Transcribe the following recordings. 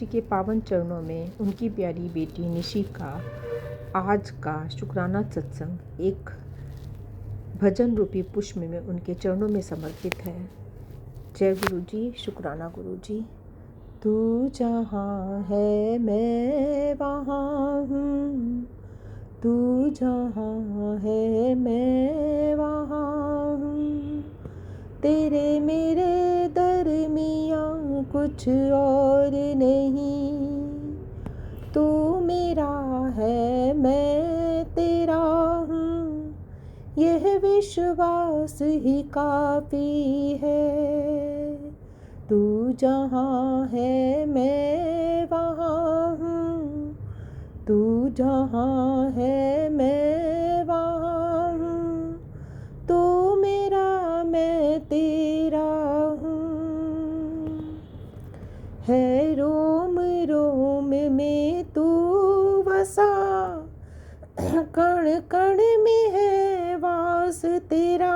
जी के पावन चरणों में उनकी प्यारी बेटी निशी का आज का शुक्राना सत्संग एक भजन रूपी पुष्प में उनके चरणों में समर्पित है। जय गुरु जी, शुक्राना गुरु जी। तू जहाँ है मैं वहाँ हूँ, तू जहाँ है मैं वहाँ हूँ, तेरे मेरे दरमियाँ कुछ और नहीं, तू मेरा है मैं तेरा हूँ, यह विश्वास ही काफ़ी है। तू जहाँ है मैं वहाँ हूँ, तू जहाँ है मैं वहाँ हूँ, तू मेरा मैं तेरा हूँ। है रोम रोम में तू बसा, कण कण में है वास तेरा,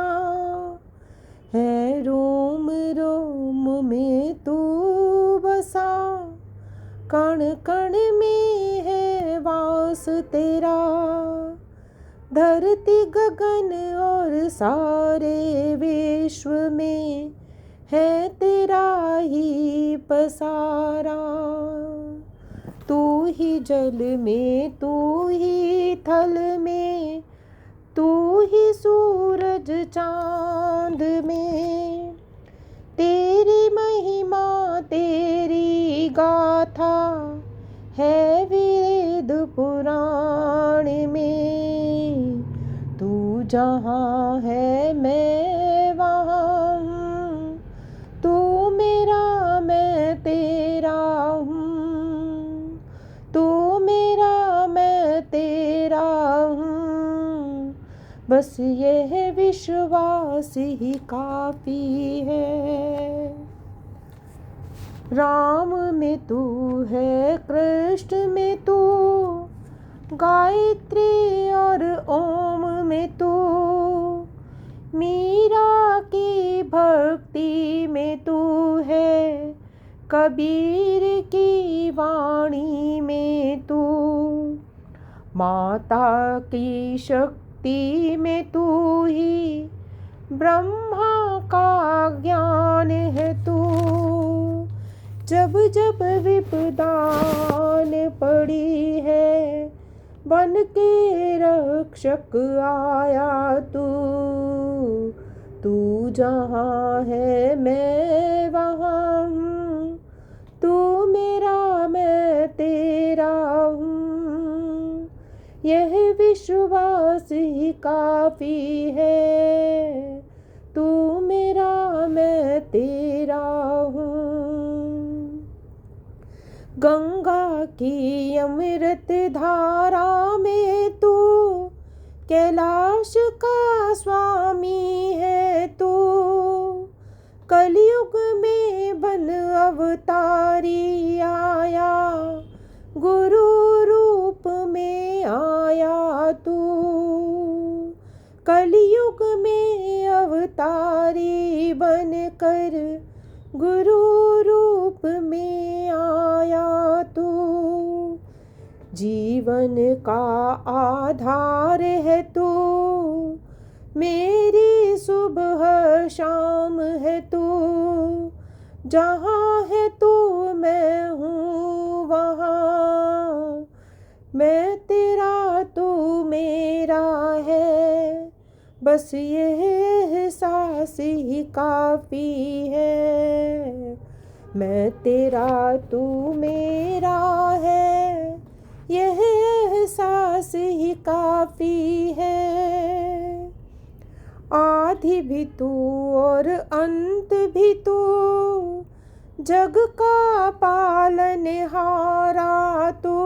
है रोम रोम में तू बसा, कण कण में है वास तेरा, धरती गगन और सारे विश्व में है तेरा ही पसारा। तू ही जल में, तू ही थल में, तू ही सूरज चांद में, तेरी महिमा तेरी गाथा है वेद पुराण में। तू जहाँ है मैं वहाँ हूँ, तू मेरा मैं तेरा हूँ, तू मेरा मैं तेरा हूँ, बस यह विश्वास ही काफ़ी है। राम में तू है, कृष्ण में तू, गायत्री और ओम में तू, मीरा की भक्ति में तू है, कबीर की वाणी में तू, माता की शक्ति में तू ही, ब्रह्मा का ज्ञान है तू। जब जब विपदान पड़ी है, बन के रक्षक आया तू। तू जहाँ है मैं वहाँ हूँ, तू मेरा मैं तेरा हूँ, यह विश्वास ही काफ़ी है। तू मेरा मैं तेरा हूँ। गंगा की अमृत धारा में तू, कैलाश का स्वामी है तू, कलयुग में बन अवतारी आया, गुरु रूप में आया तू, कलयुग में अवतारी बन कर गुरु रूप में आया तू। जीवन का आधार है तू, मेरी सुबह शाम है तू, जहाँ है तू मैं हूँ वहाँ, मैं तेरा तू मेरा है, बस यह एहसास ही काफ़ी है। मैं तेरा तू मेरा है, यह एहसास ही काफ़ी है। आदि भी तू और अंत भी तू, जग का पालनहारा तू,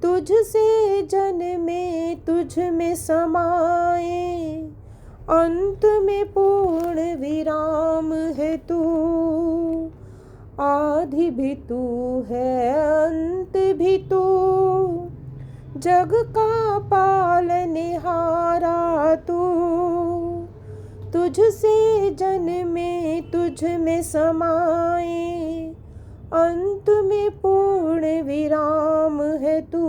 तुझसे जन्मे तुझ में समाए, अंत में पूर्ण विराम है तू। आदि भी तू है, अंत भी तू, जग का पालनहारा तू, तुझसे जन्मे तुझ में समाए, अंत में पूर्ण विराम है तू।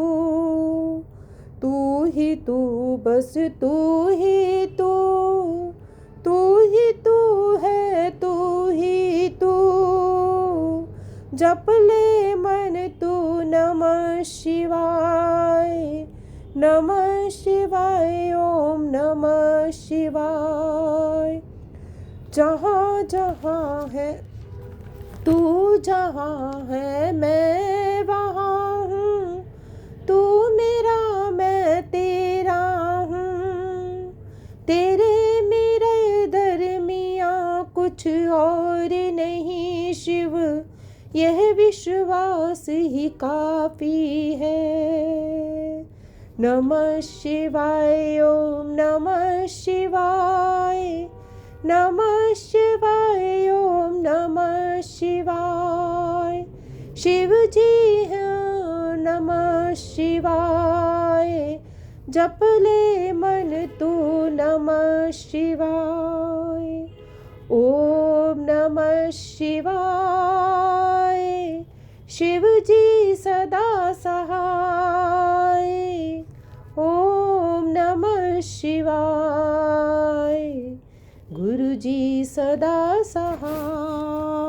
तू ही तू, बस तू ही तू, तू ही तू है, तू ही तू। जप ले मन तू नमः शिवाय, नमः शिवाय, ओम नमः शिवाय। जहाँ जहाँ है तू, जहाँ है मैं वहाँ हूँ, तू मेरा मैं तेरा हूँ। तेरे मेरे दरमियाँ कुछ और नहीं शिव, यह विश्वास ही काफ़ी है। नमः शिवाय, ओम नमः शिवाय, नमः शिवाय, ओम नमः शिवाय। शिव जी हैं नमः शिवाय, जप ले मन तू नमः शिवाय। ओम नमः शिवाय, शिव जी सदा सहाय। ओम नमः शिवाय, गुरु जी सदा सहाय।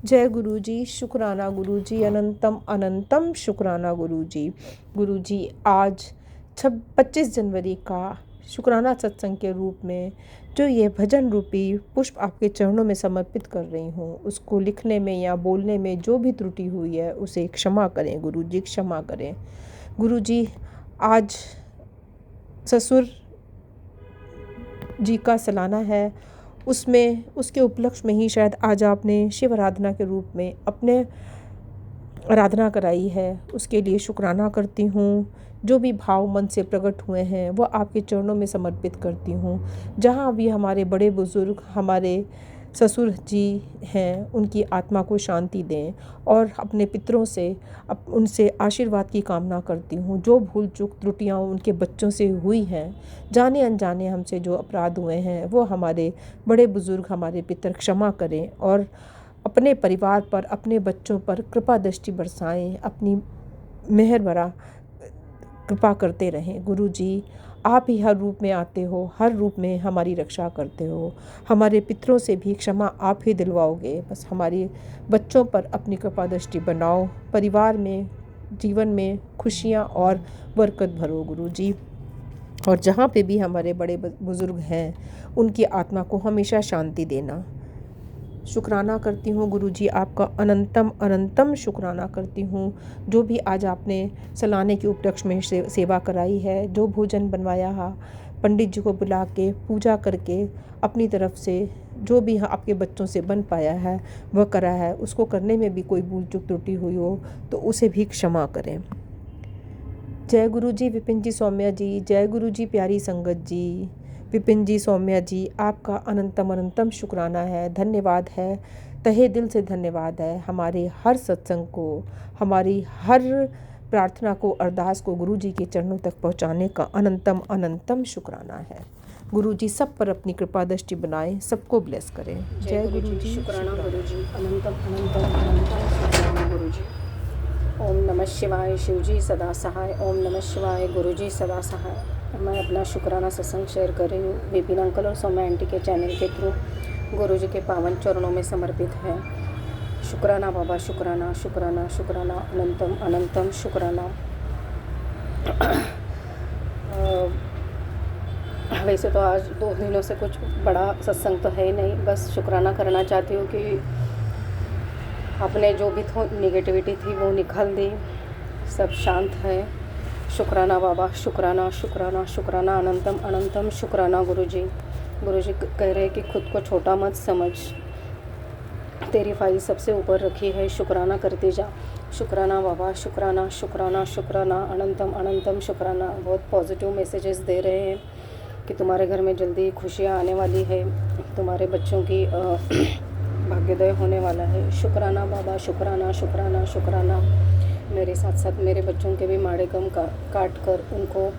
जय गुरु जी, शुक्राना गुरु जी, अनंतम अनंतम शुक्राना गुरु जी। गुरु जी आज 25 जनवरी का शुक्राना सत्संग के रूप में जो ये भजन रूपी पुष्प आपके चरणों में समर्पित कर रही हूँ, उसको लिखने में या बोलने में जो भी त्रुटि हुई है उसे क्षमा करें गुरु जी, क्षमा करें गुरु जी। आज ससुर जी का सालाना है, उसमें उसके उपलक्ष्य में ही शायद आज आपने शिव आराधना के रूप में अपने आराधना कराई है, उसके लिए शुक्राना करती हूँ। जो भी भाव मन से प्रकट हुए हैं वो आपके चरणों में समर्पित करती हूँ। जहाँ भी हमारे बड़े बुजुर्ग, हमारे ससुर जी हैं, उनकी आत्मा को शांति दें और अपने पितरों से उनसे आशीर्वाद की कामना करती हूँ। जो भूल चूक त्रुटियाँ उनके बच्चों से हुई हैं, जाने अनजाने हमसे जो अपराध हुए हैं, वो हमारे बड़े बुजुर्ग, हमारे पितर क्षमा करें और अपने परिवार पर, अपने बच्चों पर कृपा दृष्टि बरसाएं, अपनी मेहर भरा कृपा करते रहें। गुरु जी आप ही हर रूप में आते हो, हर रूप में हमारी रक्षा करते हो। हमारे पितरों से भी क्षमा आप ही दिलवाओगे। बस हमारे बच्चों पर अपनी कृपा दृष्टि बनाओ, परिवार में, जीवन में खुशियाँ और बरकत भरो गुरु जी। और जहाँ पे भी हमारे बड़े बुजुर्ग हैं उनकी आत्मा को हमेशा शांति देना। शुक्राना करती हूँ गुरु जी, आपका अनंतम अनंतम शुक्राना करती हूँ। जो भी आज आपने सालाने के उपलक्ष्य में सेवा कराई है, जो भोजन बनवाया है, पंडित जी को बुला के पूजा करके अपनी तरफ से जो भी आपके बच्चों से बन पाया है वह करा है, उसको करने में भी कोई भूल चूक त्रुटि हुई हो तो उसे भी क्षमा करें। जय गुरु जी, विपिन जी, सौम्या जी। जय गुरु जी, प्यारी संगत जी। विपिन जी, सौम्या जी, आपका अनंतम अनंतम शुक्राना है, धन्यवाद है, तहे दिल से धन्यवाद है। हमारे हर सत्संग को, हमारी हर प्रार्थना को, अरदास को गुरु जी के चरणों तक पहुंचाने का अनंतम अनंतम शुक्राना है। गुरु जी सब पर अपनी कृपा दृष्टि बनाएं, सबको ब्लेस करें। जय गुरु जी, शुक्राना गुरु जी, अनंतम अनंतम अनंतम शुक्राना गुरु जी। ओम नमः शिवाय, शिव जी सदा सहाय। ओम नमः शिवाय, गुरु जी सदा सहाय। मैं अपना शुक्राना सत्संग शेयर कर रही हूँ विपिन अंकल और सौम्या आंटी के चैनल के थ्रू। गुरु जी के पावन चरणों में समर्पित है। शुक्राना बाबा, शुक्राना शुक्राना शुक्राना, अनंतम अनंतम शुक्राना। वैसे तो आज 2 दिनों से कुछ बड़ा सत्संग तो है ही नहीं, बस शुक्राना करना चाहती हूँ कि अपने जो भी नेगेटिविटी थी वो निकाल दी, सब शांत है। शुक्राना बाबा, शुक्राना शुक्राना शुक्राना, अनंतम अनंतम शुक्राना गुरु जी। गुरु जी कह रहे हैं कि खुद को छोटा मत समझ, तेरी फाइल सबसे ऊपर रखी है, शुक्राना करते जा। शुक्राना बाबा, शुक्राना शुक्राना शुक्राना, अनंतम अनंतम शुक्राना। बहुत पॉजिटिव मैसेजेस दे रहे हैं कि तुम्हारे घर में जल्दी खुशियाँ आने वाली है, तुम्हारे बच्चों की भाग्योदय होने वाला है। शुक्राना बाबा, शुक्राना शुक्राना शुक्राना। मेरे साथ साथ मेरे बच्चों के भी माड़े गम काट कर उनको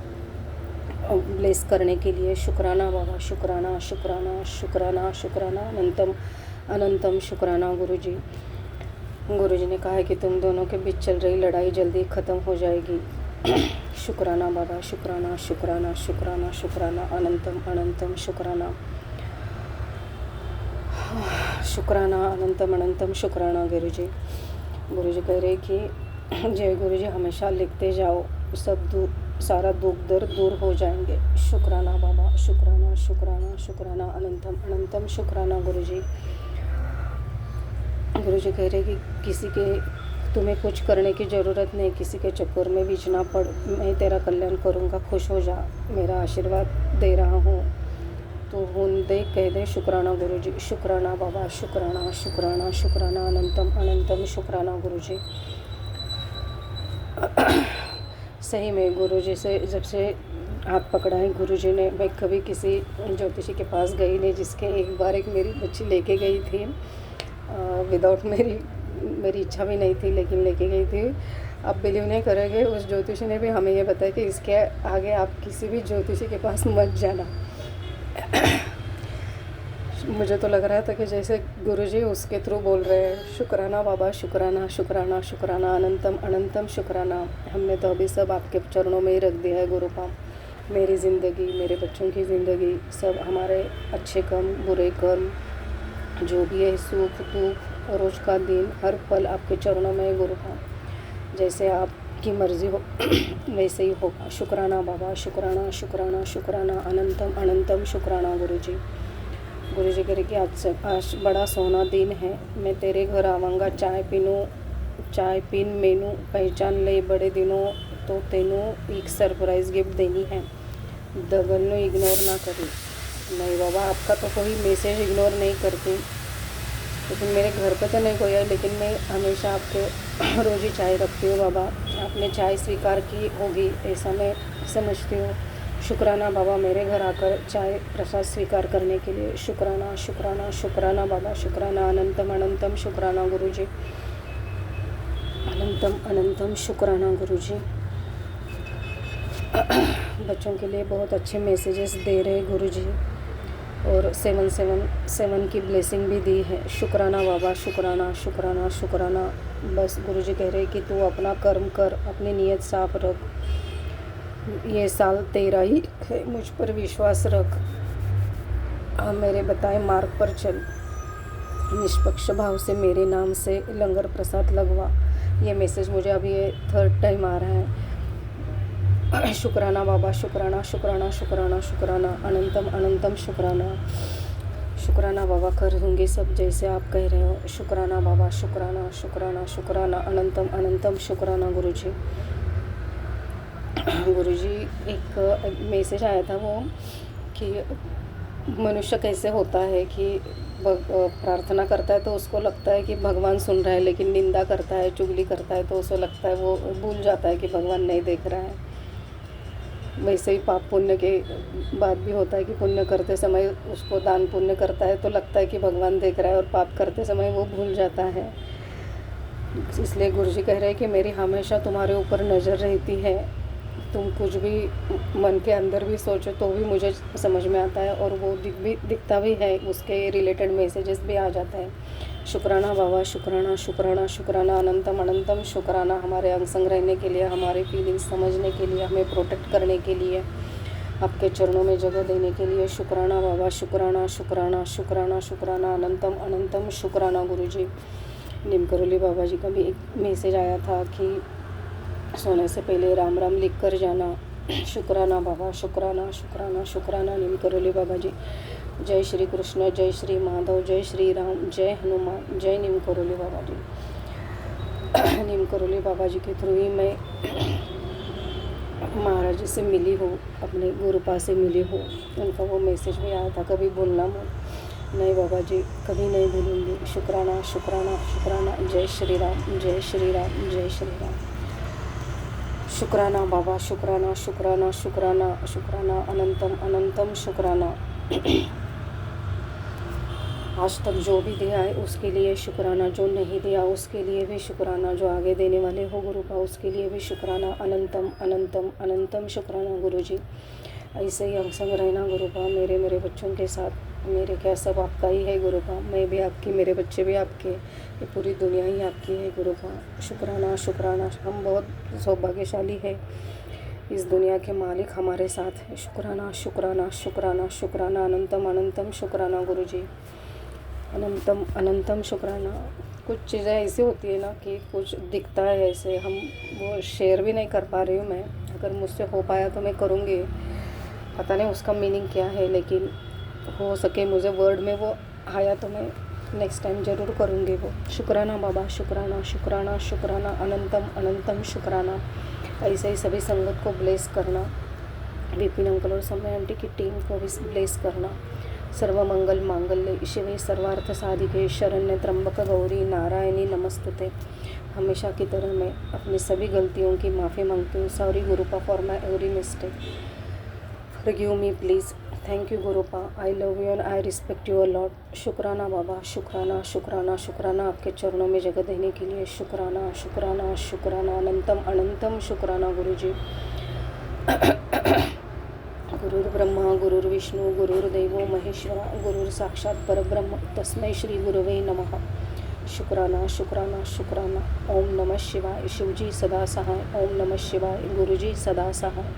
ब्लेस करने के लिए शुक्राना बाबा, शुक्राना शुक्राना शुक्राना शुक्राना, अनंतम अनंतम शुक्राना गुरु जी। गुरुजी ने कहा है कि तुम दोनों के बीच चल रही लड़ाई जल्दी ख़त्म हो जाएगी। शुक्राना बाबा, शुक्राना शुक्राना शुक्राना शुक्राना, अनंतम अनंतम शुक्राना, शुक्राना अनंतम अनंतम शुक्राना गुरुजी। गुरुजी कह रहे कि जय गुरुजी, हमेशा लिखते जाओ, सब सारा दुख दर्द दूर हो जाएंगे। शुक्राना बाबा, शुक्राना शुक्राना शुक्राना, अनंतम अनंतम शुक्राना गुरुजी। गुरुजी कह रहे कि किसी के तुम्हें कुछ करने की ज़रूरत नहीं, किसी के चक्कर में बीच ना पड़, मैं तेरा कल्याण करूँगा, खुश हो जा, मेरा आशीर्वाद दे रहा हूँ। तो हुन दे कह दे शुक्राना गुरुजी, शुक्राना बाबा, शुक्राना शुक्राना शुक्राना, अनंतम अनंतम शुक्राना गुरुजी। सही में गुरुजी से जब से हाथ पकड़ा है गुरुजी ने, मैं कभी किसी ज्योतिषी के पास गई नहीं, जिसके एक बार एक मेरी बच्ची लेके गई थी विदाउट मेरी इच्छा भी नहीं थी, लेकिन लेके गई थी। आप बिलीव नहीं करोगे, उस ज्योतिषी ने भी हमें ये बताया कि इसके आगे आप किसी भी ज्योतिषी के पास मत जाना। मुझे तो लग रहा था कि जैसे गुरुजी उसके थ्रू बोल रहे हैं, शुक्राना बाबा, शुक्राना शुक्राना शुक्राना, अनंतम अनंतम शुक्राना। हमने तो अभी सब आपके चरणों में ही रख दिया है गुरुपा। मेरी ज़िंदगी, मेरे बच्चों की ज़िंदगी, सब हमारे अच्छे कर्म, बुरे कर्म, जो भी है, सुख दुख, रोज़ का दिन, हर पल आपके चरणों में है गुरुपा। जैसे आपकी मर्ज़ी हो वैसे ही होगा। शुक्राना बाबा, शुक्राना शुक्राना शुक्राना, अनंतम अनंतम शुक्राना गुरुजी। गुरुजी कह रहे कि आज बड़ा सोना दिन है, मैं तेरे घर आवांगा, चाय पीन मेनू पहचान ले, बड़े दिनों तो तेनू एक सरप्राइज़ गिफ्ट देनी है, दगल नो इग्नोर ना करी। नहीं बाबा, आपका तो कोई मैसेज इग्नोर नहीं करती, लेकिन मेरे घर पे तो नहीं कोई है, लेकिन मैं हमेशा आपके रोज़ ही चाय रखती हूँ बाबा। आपने चाय स्वीकार की होगी ऐसा मैं समझती हूँ। शुक्राना बाबा, मेरे घर आकर चाय प्रसाद स्वीकार करने के लिए। शुक्राना शुक्राना शुक्राना बाबा, शुक्राना, अनंतम अनंतम शुक्राना गुरुजी, अनंतम अनंतम शुक्राना गुरुजी। बच्चों के लिए बहुत अच्छे मैसेजेस दे रहे गुरुजी, और 777 की ब्लेसिंग भी दी है। शुक्राना बाबा, शुक्राना शुक्राना शुक्राना। बस गुरुजी कह रहे कि तू अपना कर्म कर, अपनी नीयत साफ रख, ये साल तेरा ही है, मुझ पर विश्वास रख, मेरे बताए मार्ग पर चल, निष्पक्ष भाव से मेरे नाम से लंगर प्रसाद लगवा। ये मैसेज मुझे अभी 3rd टाइम आ रहा है। शुक्राना बाबा, शुक्राना शुक्राना शुक्राना शुक्राना, अनंतम अनंतम शुक्राना। शुक्राना बाबा, कर दूँगी सब जैसे आप कह रहे हो। शुक्राना बाबा, शुक्राना शुक्राना शुक्राना, अनंतम अनंतम शुक्राना गुरुजी। गुरुजी एक मैसेज आया था वो कि मनुष्य कैसे होता है कि प्रार्थना करता है तो उसको लगता है कि भगवान सुन रहा है, लेकिन निंदा करता है, चुगली करता है तो उसे लगता है, वो भूल जाता है कि भगवान नहीं देख रहा है। वैसे ही पाप पुण्य के बाद भी होता है कि पुण्य करते समय उसको दान पुण्य करता है तो लगता है कि भगवान देख रहा है, और पाप करते समय वो भूल जाता है। इसलिए गुरुजी कह रहे हैं कि मेरी हमेशा तुम्हारे ऊपर नज़र रहती है, तुम कुछ भी मन के अंदर भी सोचो तो भी मुझे समझ में आता है, और वो दिखता भी है, उसके रिलेटेड मैसेजेस भी आ जाते हैं। शुक्राना बाबा, शुक्राना शुक्राना शुक्राना, अनंतम अनंतम शुक्राना। हमारे अंग संग रहने के लिए, हमारे फीलिंग्स समझने के लिए, हमें प्रोटेक्ट करने के लिए, आपके चरणों में जगह देने के लिए। शुक्राना बाबा, शुक्राना शुक्राना शुक्राना शुक्राना, अनंतम अनंतम शुक्राना गुरुजी। नीम करोली बाबा जी का भी एक मैसेज आया था कि सोने से पहले राम राम लिख कर जाना। शुक्राना बाबा, शुक्राना शुक्राना शुक्राना, नीम करोली बाबा जी। जय श्री कृष्ण, जय श्री माधव, जय श्री राम, जय हनुमान, जय नीम करोली बाबा जी। नीम करोली बाबा जी के थ्रू ही मैं महाराज से मिली हूँ, अपने गुरुपा से मिली हूँ। उनका वो मैसेज भी आया था, कभी भूलना मत। नहीं बाबा जी, कभी नहीं भूलूंगी। शुक्राना शुक्राना शुक्राना, जय श्री राम, जय श्री राम, जय श्री राम। शुक्राना बाबा, शुक्राना शुक्राना शुक्राना शुक्राना, अनंतम अनंतम शुक्राना। आज तक जो भी दिया है उसके लिए शुक्राना, जो नहीं दिया उसके लिए भी शुक्राना, जो आगे देने वाले हो गुरुपा उसके लिए भी शुक्राना। अनंतम अनंतम अनंतम शुक्राना गुरुजी। ऐसे ही हम संग रहना गुरुपा, मेरे बच्चों के साथ। मेरे क्या सब आपका ही है गुरुपा, मैं भी आपकी, मेरे बच्चे भी आपके, ये पूरी दुनिया ही आपकी है गुरुपा। शुक्राना शुक्राना, हम बहुत सौभाग्यशाली है, इस दुनिया के मालिक हमारे साथ है। शुक्राना शुक्राना शुक्राना शुक्राना, अनंतम अनंतम शुक्राना गुरुजी, अनंतम अनंतम शुक्राना। कुछ चीज़ें ऐसी होती है ना कि कुछ दिखता है ऐसे, हम वो शेयर भी नहीं कर पा रही हूँ मैं, अगर मुझसे हो पाया तो मैं करूँगी, पता नहीं उसका मीनिंग क्या है, लेकिन हो सके मुझे वर्ड में वो आया तो मैं नेक्स्ट टाइम ज़रूर करूँगी वो। शुक्राना बाबा, शुक्राना शुक्राना शुक्राना, अनंतम अनंतम शुक्राना। ऐसे ही सभी संगत को ब्लेस करना, विपिन अंकल और समय आंटी की टीम को भी ब्लेस करना। सर्व मंगल मांगल्य शिवे सर्वार्थ साधिके शरण्य त्र्यंबक गौरी नारायणी नमस्तुते। हमेशा की तरह मैं अपनी सभी गलतियों की माफ़ी मांगती हूँ। Sorry गुरुपा for my every mistake, forgive me please. Thank you गुरुपा, I love you and I respect you a lot. शुक्राना बाबा, शुक्राना शुक्राना शुक्राना, आपके चरणों में जगह देने के लिए शुक्राना शुक्राना शुक्राना, अनंतम अनंतम शुक्राना गुरुजी। गुरुर्ब्रह्मा गुरुर्विष्णु गुरुर्देवो महेश्वरा, गुरुर साक्षात परब्रह्म, तस्मै श्री गुरुवे नमः। शुक्राना शुक्राना शुक्राना। ओम नमः शिवाय, शिवजी सदा सहाय। ओम नमः शिवाय, गुरुजी सदा सहाय।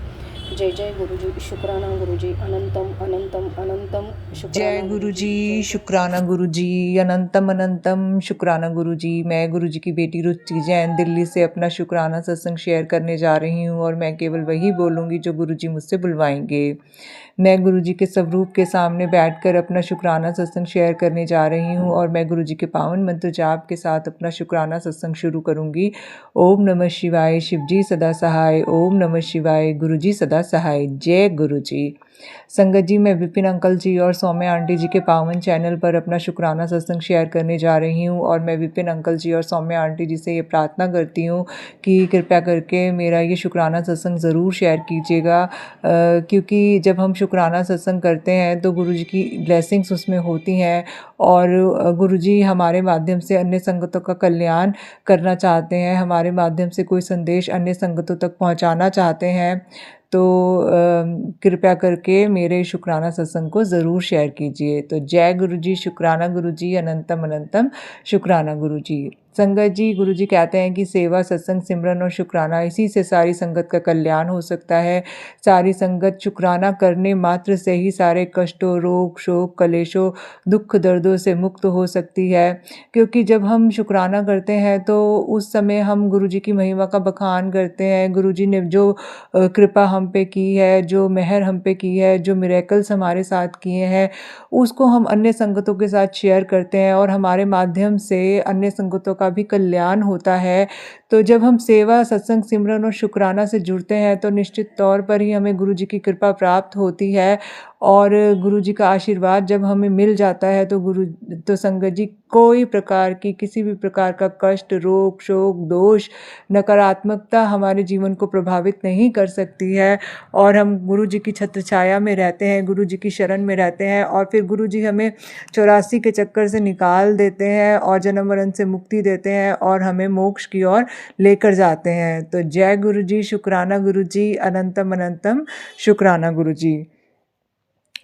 जय जय गुरुजी, शुक्राना गुरुजी, अनंतम अनंतम अनंतम शुक्राना जय गुरुजी, गुरुजी, जय शुक्राना गुरुजी, अनंतम अनंतम शुक्राना गुरुजी। मैं गुरुजी की बेटी रुचि जैन दिल्ली से अपना शुक्राना सत्संग शेयर करने जा रही हूँ और मैं केवल वही बोलूँगी जो गुरुजी मुझसे बुलवाएंगे। मैं गुरुजी के स्वरूप के सामने बैठकर अपना शुक्राना सत्संग शेयर करने जा रही हूँ और मैं गुरुजी के पावन मंत्र जाप के साथ अपना शुक्राना सत्संग शुरू करूँगी। ओम नमः शिवाय, शिवजी सदा सहाय। ओम नमः शिवाय, गुरुजी सदा सहाय। जय गुरुजी। संगत जी, मैं विपिन अंकल जी और सौम्या आंटी जी के पावन चैनल पर अपना शुक्राना सत्संग शेयर करने जा रही हूँ और मैं विपिन अंकल जी और सौम्या आंटी जी से ये प्रार्थना करती हूँ कि कृपया करके मेरा ये शुक्राना सत्संग ज़रूर शेयर कीजिएगा, क्योंकि जब हम शुक्राना सत्संग करते हैं तो गुरुजी की ब्लेसिंग्स उसमें होती हैं और गुरुजी हमारे माध्यम से अन्य संगतों का कल्याण करना चाहते हैं, हमारे माध्यम से कोई संदेश अन्य संगतों तक पहुँचाना चाहते हैं। तो कृपया करके मेरे शुक्राना सत्संग को ज़रूर शेयर कीजिए। तो जय गुरुजी, शुक्राना गुरुजी, अनंतम अनंतम शुक्राना गुरुजी। संगत जी, गुरुजी कहते हैं कि सेवा, सत्संग, सिमरन और शुक्राना, इसी से सारी संगत का कल्याण हो सकता है। सारी संगत शुक्राना करने मात्र से ही सारे कष्टों, रोग, शोक, कलेशों, दुख, दर्दों से मुक्त हो सकती है, क्योंकि जब हम शुक्राना करते हैं तो उस समय हम गुरुजी की महिमा का बखान करते हैं। गुरुजी ने जो कृपा हम पे की है, जो मेहर हम पे की है, जो मिरेकल्स हमारे साथ किए हैं, उसको हम अन्य संगतों के साथ शेयर करते हैं और हमारे माध्यम से अन्य संगतों का भी कल्याण होता है। तो जब हम सेवा, सत्संग, सिमरन और शुक्राना से जुड़ते हैं तो निश्चित तौर पर ही हमें गुरुजी की कृपा प्राप्त होती है और गुरुजी का आशीर्वाद जब हमें मिल जाता है तो संगत जी, कोई प्रकार की, किसी भी प्रकार का कष्ट, रोग, शोक, दोष, नकारात्मकता हमारे जीवन को प्रभावित नहीं कर सकती है और हम गुरुजी की छत्र छाया में रहते हैं, गुरुजी की शरण में रहते हैं और फिर गुरुजी हमें 84 के चक्कर से निकाल देते हैं और जन्म मरण से मुक्ति देते हैं और हमें मोक्ष की ओर लेकर जाते हैं। तो जय गुरुजी, शुक्राना गुरुजी, अनंतम अनंतम शुक्राना गुरुजी।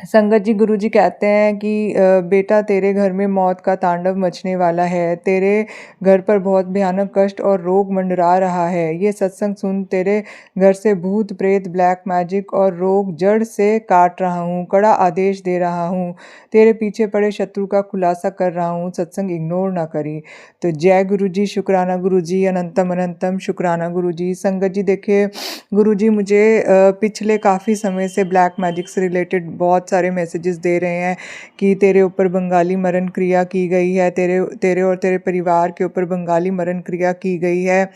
संगत जी, गुरुजी कहते हैं कि बेटा, तेरे घर में मौत का तांडव मचने वाला है, तेरे घर पर बहुत भयानक कष्ट और रोग मंडरा रहा है। ये सत्संग सुन, तेरे घर से भूत प्रेत, ब्लैक मैजिक और रोग जड़ से काट रहा हूँ, कड़ा आदेश दे रहा हूँ, तेरे पीछे पड़े शत्रु का खुलासा कर रहा हूँ, सत्संग इग्नोर ना करी। तो जय गुरुजी, शुक्राना गुरुजी, अनंतम अनंतम शुक्राना गुरुजी। संगत जी, देखिए, गुरुजी मुझे पिछले काफ़ी समय से ब्लैक मैजिक से रिलेटेड बहुत सारे मैसेजेस दे रहे हैं कि तेरे ऊपर बंगाली मरण क्रिया की गई है, तेरे और तेरे परिवार के ऊपर बंगाली मरण क्रिया की गई है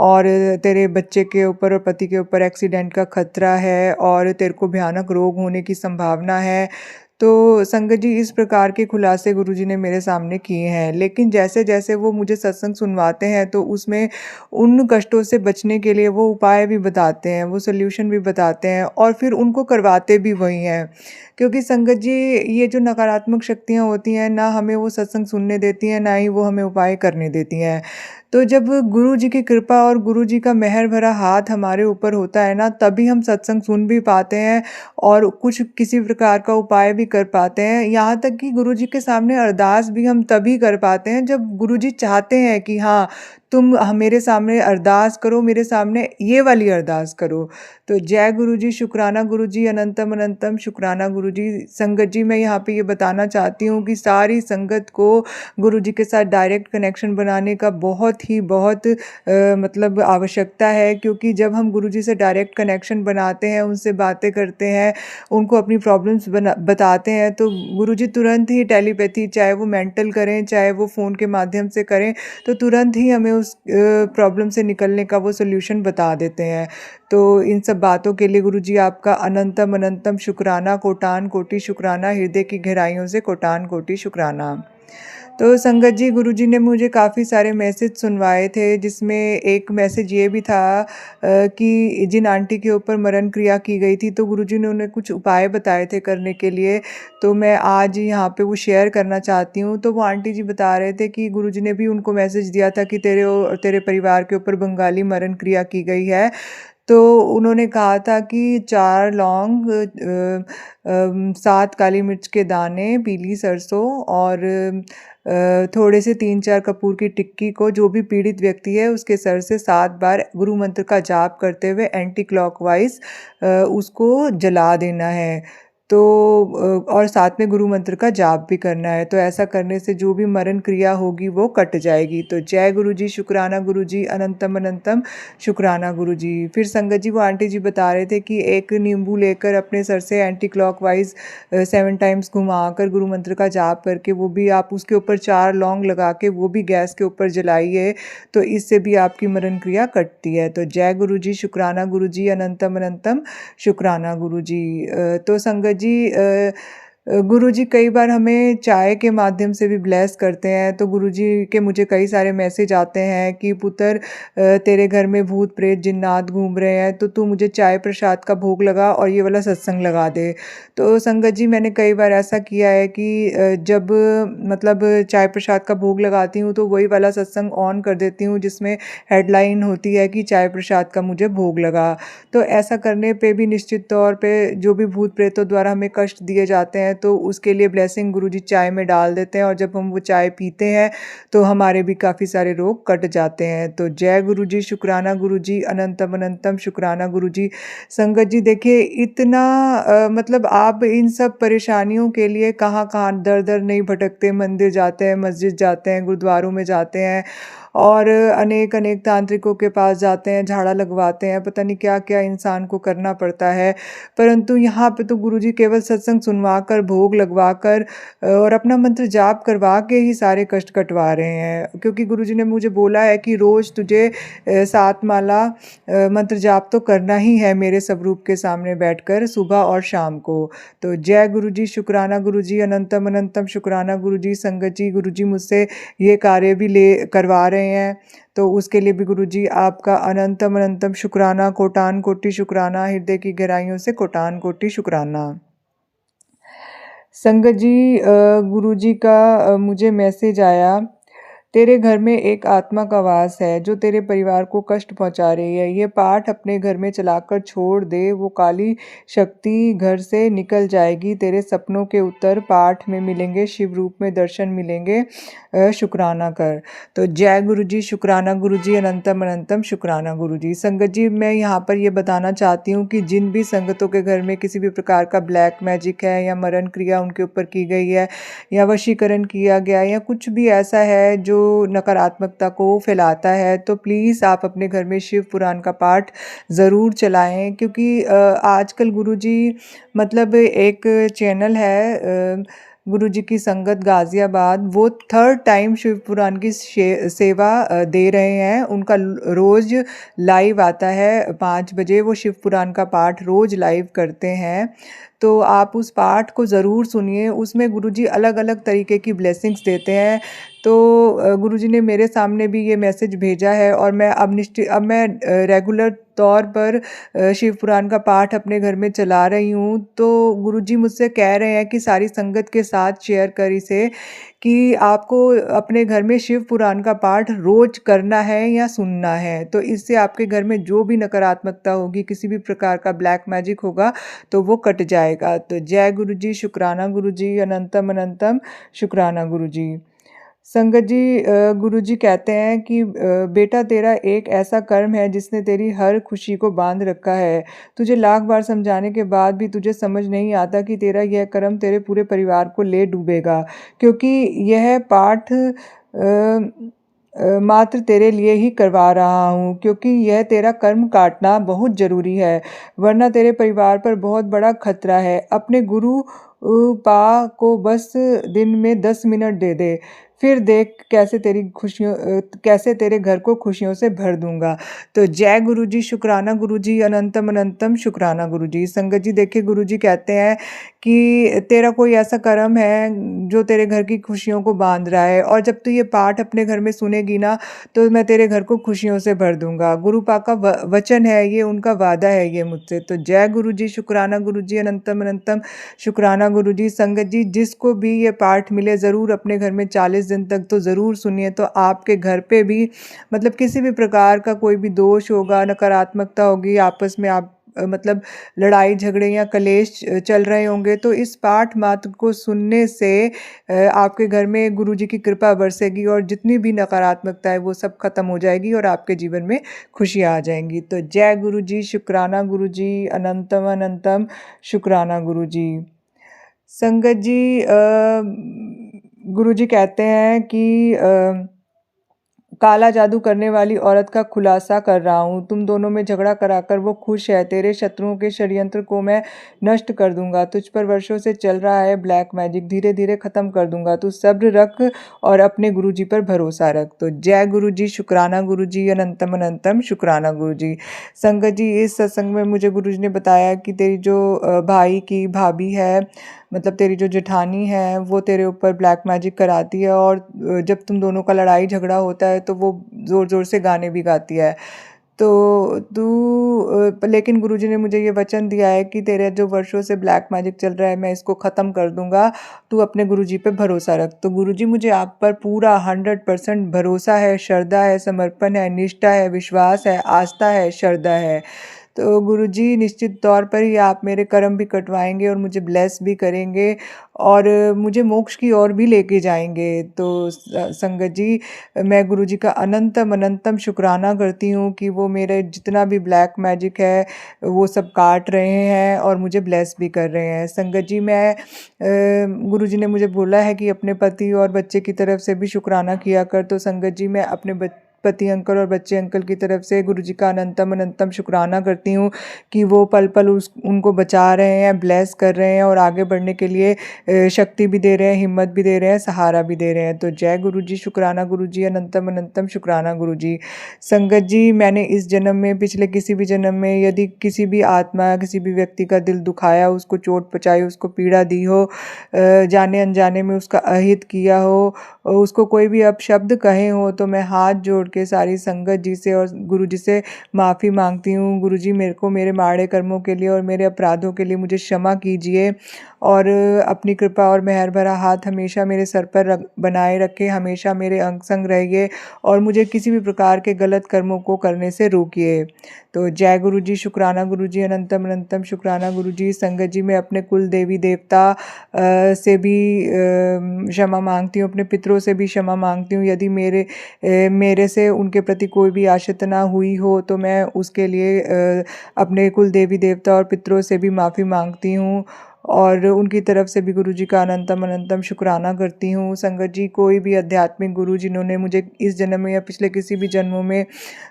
और तेरे बच्चे के ऊपर और पति के ऊपर एक्सीडेंट का खतरा है और तेरे को भयानक रोग होने की संभावना है। तो संगत जी, इस प्रकार के खुलासे गुरुजी ने मेरे सामने किए हैं, लेकिन जैसे जैसे वो मुझे सत्संग सुनवाते हैं तो उसमें उन कष्टों से बचने के लिए वो उपाय भी बताते हैं, वो सोल्यूशन भी बताते हैं और फिर उनको करवाते भी वही हैं। क्योंकि संगत जी, ये जो नकारात्मक शक्तियाँ होती हैं, ना हमें वो सत्संग सुनने देती हैं, ना ही वो हमें उपाय करने देती हैं। तो जब गुरु जी की कृपा और गुरु जी का मेहर भरा हाथ हमारे ऊपर होता है ना, तभी हम सत्संग सुन भी पाते हैं और कुछ किसी प्रकार का उपाय भी कर पाते हैं। यहाँ तक कि गुरु जी के सामने अरदास भी हम तभी कर पाते हैं जब गुरु जी चाहते हैं कि हाँ, तुम मेरे सामने अरदास करो, मेरे सामने ये वाली अरदास करो। तो जय गुरु जी, शुक्राना गुरु जी, अनंतम अनंतम शुक्राना गुरु जी। संगत जी, मैं यहाँ पे ये बताना चाहती हूँ कि सारी संगत को गुरु जी के साथ डायरेक्ट कनेक्शन बनाने का बहुत मतलब आवश्यकता है, क्योंकि जब हम गुरु जी से डायरेक्ट कनेक्शन बनाते हैं, उनसे बातें करते हैं, उनको अपनी प्रॉब्लम्स बताते हैं, तो गुरु जी तुरंत ही टेलीपैथी, चाहे वो मेंटल करें चाहे वो फ़ोन के माध्यम से करें, तो तुरंत ही हमें उस प्रॉब्लम से निकलने का वो सोल्यूशन बता देते हैं। तो इन सब बातों के लिए गुरु जी आपका अनंतम अनंतम शुक्राना, कोटान कोटि शुक्राना, हृदय की गहराइयों से कोटान कोटि शुक्राना। तो संगत जी, गुरु जी ने मुझे काफ़ी सारे मैसेज सुनवाए थे, जिसमें एक मैसेज ये भी था कि जिन आंटी के ऊपर मरण क्रिया की गई थी, तो गुरु जी ने उन्हें कुछ उपाय बताए थे करने के लिए, तो मैं आज यहाँ पे वो शेयर करना चाहती हूँ। तो वो आंटी जी बता रहे थे कि गुरु जी ने भी उनको मैसेज दिया था कि तेरे और तेरे परिवार के ऊपर बंगाली मरण क्रिया की गई है। तो उन्होंने कहा था कि 4 लौंग, 7 काली मिर्च के दाने, पीली सरसों और थोड़े से 3-4 कपूर की टिक्की को जो भी पीड़ित व्यक्ति है उसके सर से 7 बार गुरु मंत्र का जाप करते हुए एंटी क्लॉकवाइज उसको जला देना है। तो और साथ में गुरु मंत्र का जाप भी करना है। तो ऐसा करने से जो भी मरण क्रिया होगी वो कट जाएगी। तो जय गुरु जी, शुक्राना गुरु जी, अनंतम अनंतम शुक्राना गुरु जी। फिर संगत जी, वो आंटी जी बता रहे थे कि एक नींबू लेकर अपने सर से एंटी क्लॉकवाइज 7 टाइम्स घुमाकर गुरु मंत्र का जाप करके, वो भी आप उसके ऊपर 4 लौंग लगा के वो भी गैस के ऊपर जलाइए, तो इससे भी आपकी मरण क्रिया कटती है। तो जय गुरु जी, शुक्राना गुरु जी, अनंतम अनंतम शुक्राना गुरु जी। तो संगत जी, गुरु जी कई बार हमें चाय के माध्यम से भी ब्लेस करते हैं। तो गुरु जी के मुझे कई सारे मैसेज आते हैं कि पुत्र, तेरे घर में भूत प्रेत जिन्नात घूम रहे हैं, तो तू मुझे चाय प्रसाद का भोग लगा और ये वाला सत्संग लगा दे। तो संगत जी, मैंने कई बार ऐसा किया है कि जब मतलब चाय प्रसाद का भोग लगाती हूँ तो वही वाला सत्संग ऑन कर देती हूँ जिसमें हेडलाइन होती है कि चाय प्रसाद का मुझे भोग लगा। तो ऐसा करने पे भी निश्चित तौर पे जो भी भूत प्रेतों द्वारा हमें कष्ट दिए जाते हैं, तो उसके लिए ब्लेसिंग गुरुजी चाय में डाल देते हैं, और जब हम वो चाय पीते हैं तो हमारे भी काफ़ी सारे रोग कट जाते हैं। तो जय गुरुजी, शुक्राना गुरुजी, अनंतम अनंतम शुक्राना गुरुजी। संगत जी, देखिए इतना मतलब आप इन सब परेशानियों के लिए कहाँ कहाँ दर दर नहीं भटकते, मंदिर जाते हैं, मस्जिद जाते हैं, गुरुद्वारों में जाते हैं और अनेक अनेक तांत्रिकों के पास जाते हैं, झाड़ा लगवाते हैं, पता नहीं क्या क्या इंसान को करना पड़ता है। परंतु यहाँ पे तो गुरुजी केवल सत्संग सुनवा कर, भोग लगवा कर और अपना मंत्र जाप करवा के ही सारे कष्ट कटवा रहे हैं, क्योंकि गुरुजी ने मुझे बोला है कि रोज़ तुझे 7 माला मंत्र जाप तो करना ही है मेरे स्वरूप के सामने बैठकर, सुबह और शाम को। तो जय गुरुजी, शुक्राना गुरुजी, अनंतम अनंतम शुक्राना गुरुजी। संगत जी, गुरुजी मुझसे ये कार्य भी करवा रहे हैं, तो उसके लिए भी गुरुजी आपका अनंतम अनंतम शुक्राना, कोटान कोटि शुक्राना, हृदय की गहराइयों से कोटान कोटि शुक्राना। संगत जी, गुरुजी का मुझे मैसेज आया, तेरे घर में एक आत्मा का वास है जो तेरे परिवार को कष्ट पहुंचा रही है। ये पाठ अपने घर में चलाकर छोड़ दे, वो काली शक्ति घर से निकल जाएगी। तेरे सपनों के उत्तर पाठ में मिलेंगे, शिव रूप में दर्शन मिलेंगे। शुक्राना कर। तो जय गुरुजी, शुक्राना गुरुजी, अनंतम अनंतम शुक्राना गुरुजी। संगत जी, मैं यहाँ पर ये बताना चाहती हूँ कि जिन भी संगतों के घर में किसी भी प्रकार का ब्लैक मैजिक है या मरण क्रिया उनके ऊपर की गई है या वशीकरण किया गया या कुछ भी ऐसा है जो नकारात्मकता को फैलाता है, तो प्लीज़ आप अपने घर में शिव पुराण का पाठ ज़रूर चलाएं, क्योंकि आजकल गुरुजी मतलब एक चैनल है गुरुजी की संगत गाज़ियाबाद, वो 3rd टाइम शिव पुराण की सेवा दे रहे हैं। उनका रोज़ लाइव आता है 5 बजे, वो शिव पुराण का पाठ रोज़ लाइव करते हैं। तो आप उस पाठ को ज़रूर सुनिए। उसमें गुरुजी अलग-अलग तरीके की ब्लेसिंग्स देते हैं। तो गुरुजी ने मेरे सामने भी ये मैसेज भेजा है और मैं अब मैं रेगुलर तौर पर शिव पुराण का पाठ अपने घर में चला रही हूँ। तो गुरुजी मुझसे कह रहे हैं कि सारी संगत के साथ शेयर कर इसे, कि आपको अपने घर में शिव पुराण का पाठ रोज़ करना है या सुनना है। तो इससे आपके घर में जो भी नकारात्मकता होगी, किसी भी प्रकार का ब्लैक मैजिक होगा, तो वो कट जाएगा। तो जय गुरुजी, शुक्राना गुरुजी, अनंतम अनंतम शुक्राना गुरुजी। संगत जी, गुरुजी कहते हैं कि बेटा, तेरा एक ऐसा कर्म है जिसने तेरी हर खुशी को बांध रखा है। तुझे लाख बार समझाने के बाद भी तुझे समझ नहीं आता कि तेरा यह कर्म तेरे पूरे परिवार को ले डूबेगा, क्योंकि यह पाठ मात्र तेरे लिए ही करवा रहा हूँ, क्योंकि यह तेरा कर्म काटना बहुत ज़रूरी है, वरना तेरे परिवार पर बहुत बड़ा खतरा है। अपने गुरु पा को बस दिन में 10 मिनट दे दे, फिर देख कैसे तेरे घर को खुशियों से भर दूंगा। तो जय गुरुजी, शुक्राना गुरुजी, अनंतम अनंतम शुक्राना गुरुजी। संगत जी, देखिए, गुरुजी कहते हैं कि तेरा कोई ऐसा कर्म है जो तेरे घर की खुशियों को बांध रहा है, और जब तू ये पाठ अपने घर में सुनेगी ना, तो मैं तेरे घर को खुशियों से भर दूंगा। गुरु पा का वचन है ये, उनका वादा है ये मुझसे। तो जय गुरुजी, शुक्राना गुरुजी, अनंतम अनंतम शुक्राना गुरुजी। संगत जी, जिसको भी ये पाठ मिले, ज़रूर अपने घर में 40 दिन तक तो ज़रूर सुनिए। तो आपके घर पे भी मतलब किसी भी प्रकार का कोई भी दोष होगा, नकारात्मकता होगी, आपस में आप मतलब लड़ाई झगड़े या कलेश चल रहे होंगे, तो इस पाठ मात्र को सुनने से आपके घर में गुरुजी की कृपा बरसेगी, और जितनी भी नकारात्मकता है वो सब खत्म हो जाएगी और आपके जीवन में खुशियाँ आ जाएंगी। तो जय गुरुजी, शुक्राना गुरुजी, अनंतम अनंतम शुक्राना गुरुजी। संगत जी, गुरुजी कहते हैं कि काला जादू करने वाली औरत का खुलासा कर रहा हूँ। तुम दोनों में झगड़ा कराकर वो खुश है। तेरे शत्रुओं के षड्यंत्र को मैं नष्ट कर दूंगा। तुझ पर वर्षों से चल रहा है ब्लैक मैजिक, धीरे धीरे ख़त्म कर दूंगा। तू सब्र रख और अपने गुरुजी पर भरोसा रख। तो जय गुरुजी, शुक्राना गुरुजी, अनंतम अनंतम शुक्राना गुरुजी। संगत जी, इस सत्संग में मुझे गुरुजी ने बताया कि तेरी जो भाई की भाभी है, मतलब तेरी जो जेठानी है, वो तेरे ऊपर ब्लैक मैजिक कराती है, और जब तुम दोनों का लड़ाई झगड़ा होता है तो वो ज़ोर ज़ोर से गाने भी गाती है। तो लेकिन गुरुजी ने मुझे ये वचन दिया है कि तेरे जो वर्षों से ब्लैक मैजिक चल रहा है, मैं इसको ख़त्म कर दूंगा। तू अपने गुरुजी पे भरोसा रख। तो गुरुजी, मुझे आप पर पूरा 100% भरोसा है, श्रद्धा है, समर्पण है, निष्ठा है, विश्वास है, आस्था है, श्रद्धा है। तो गुरुजी, निश्चित तौर पर ही आप मेरे कर्म भी कटवाएंगे और मुझे ब्लेस भी करेंगे, और मुझे मोक्ष की ओर भी लेके जाएंगे। तो संगत जी, मैं गुरुजी का अनंतम अनंतम शुक्राना करती हूँ कि वो मेरे जितना भी ब्लैक मैजिक है वो सब काट रहे हैं और मुझे ब्लेस भी कर रहे हैं। संगत जी, मैं गुरुजी ने मुझे बोला है कि अपने पति और बच्चे की तरफ से भी शुक्राना किया कर। तो संगत जी, मैं अपने पति अंकल और बच्चे अंकल की तरफ से गुरुजी का अनंतम अनंतम शुक्राना करती हूँ कि वो पल पल उनको बचा रहे हैं, ब्लेस कर रहे हैं, और आगे बढ़ने के लिए शक्ति भी दे रहे हैं, हिम्मत भी दे रहे हैं, सहारा भी दे रहे हैं। तो जय गुरुजी, शुक्राना गुरुजी, अनंतम अनंतम शुक्राना गुरुजी। संगत जी, मैंने इस जन्म में, पिछले किसी भी जन्म में यदि किसी भी आत्मा, किसी भी व्यक्ति का दिल दुखाया, उसको चोट पहुँचाई, उसको पीड़ा दी हो, जाने अनजाने में उसका अहित किया हो, उसको कोई भी अपशब्द कहे हो, तो मैं हाथ जोड़ के सारी संगत जी से और गुरुजी से माफ़ी मांगती हूँ। गुरुजी, मेरे को मेरे माड़े कर्मों के लिए और मेरे अपराधों के लिए मुझे क्षमा कीजिए, और अपनी कृपा और मेहर भरा हाथ हमेशा मेरे सर पर बनाए रखें, हमेशा मेरे अंग संग रहिए, और मुझे किसी भी प्रकार के गलत कर्मों को करने से रोकिए। तो जय गुरुजी, शुक्राना गुरुजी, अनंतम अनंतम शुक्राना गुरुजी। संगत जी, मैं अपने कुल देवी देवता से भी क्षमा मांगती हूँ, अपने पितरों से भी क्षमा मांगती हूँ। यदि मेरे से उनके प्रति कोई भी आशतना हुई हो, तो मैं उसके लिए अपने कुल देवी देवता और पितरों से भी माफ़ी मांगती हूँ, और उनकी तरफ से भी गुरुजी का अनंतम अनंतम शुक्राना करती हूँ। संगत जी, कोई भी आध्यात्मिक गुरु जिन्होंने मुझे इस जन्म में या पिछले किसी भी जन्मों में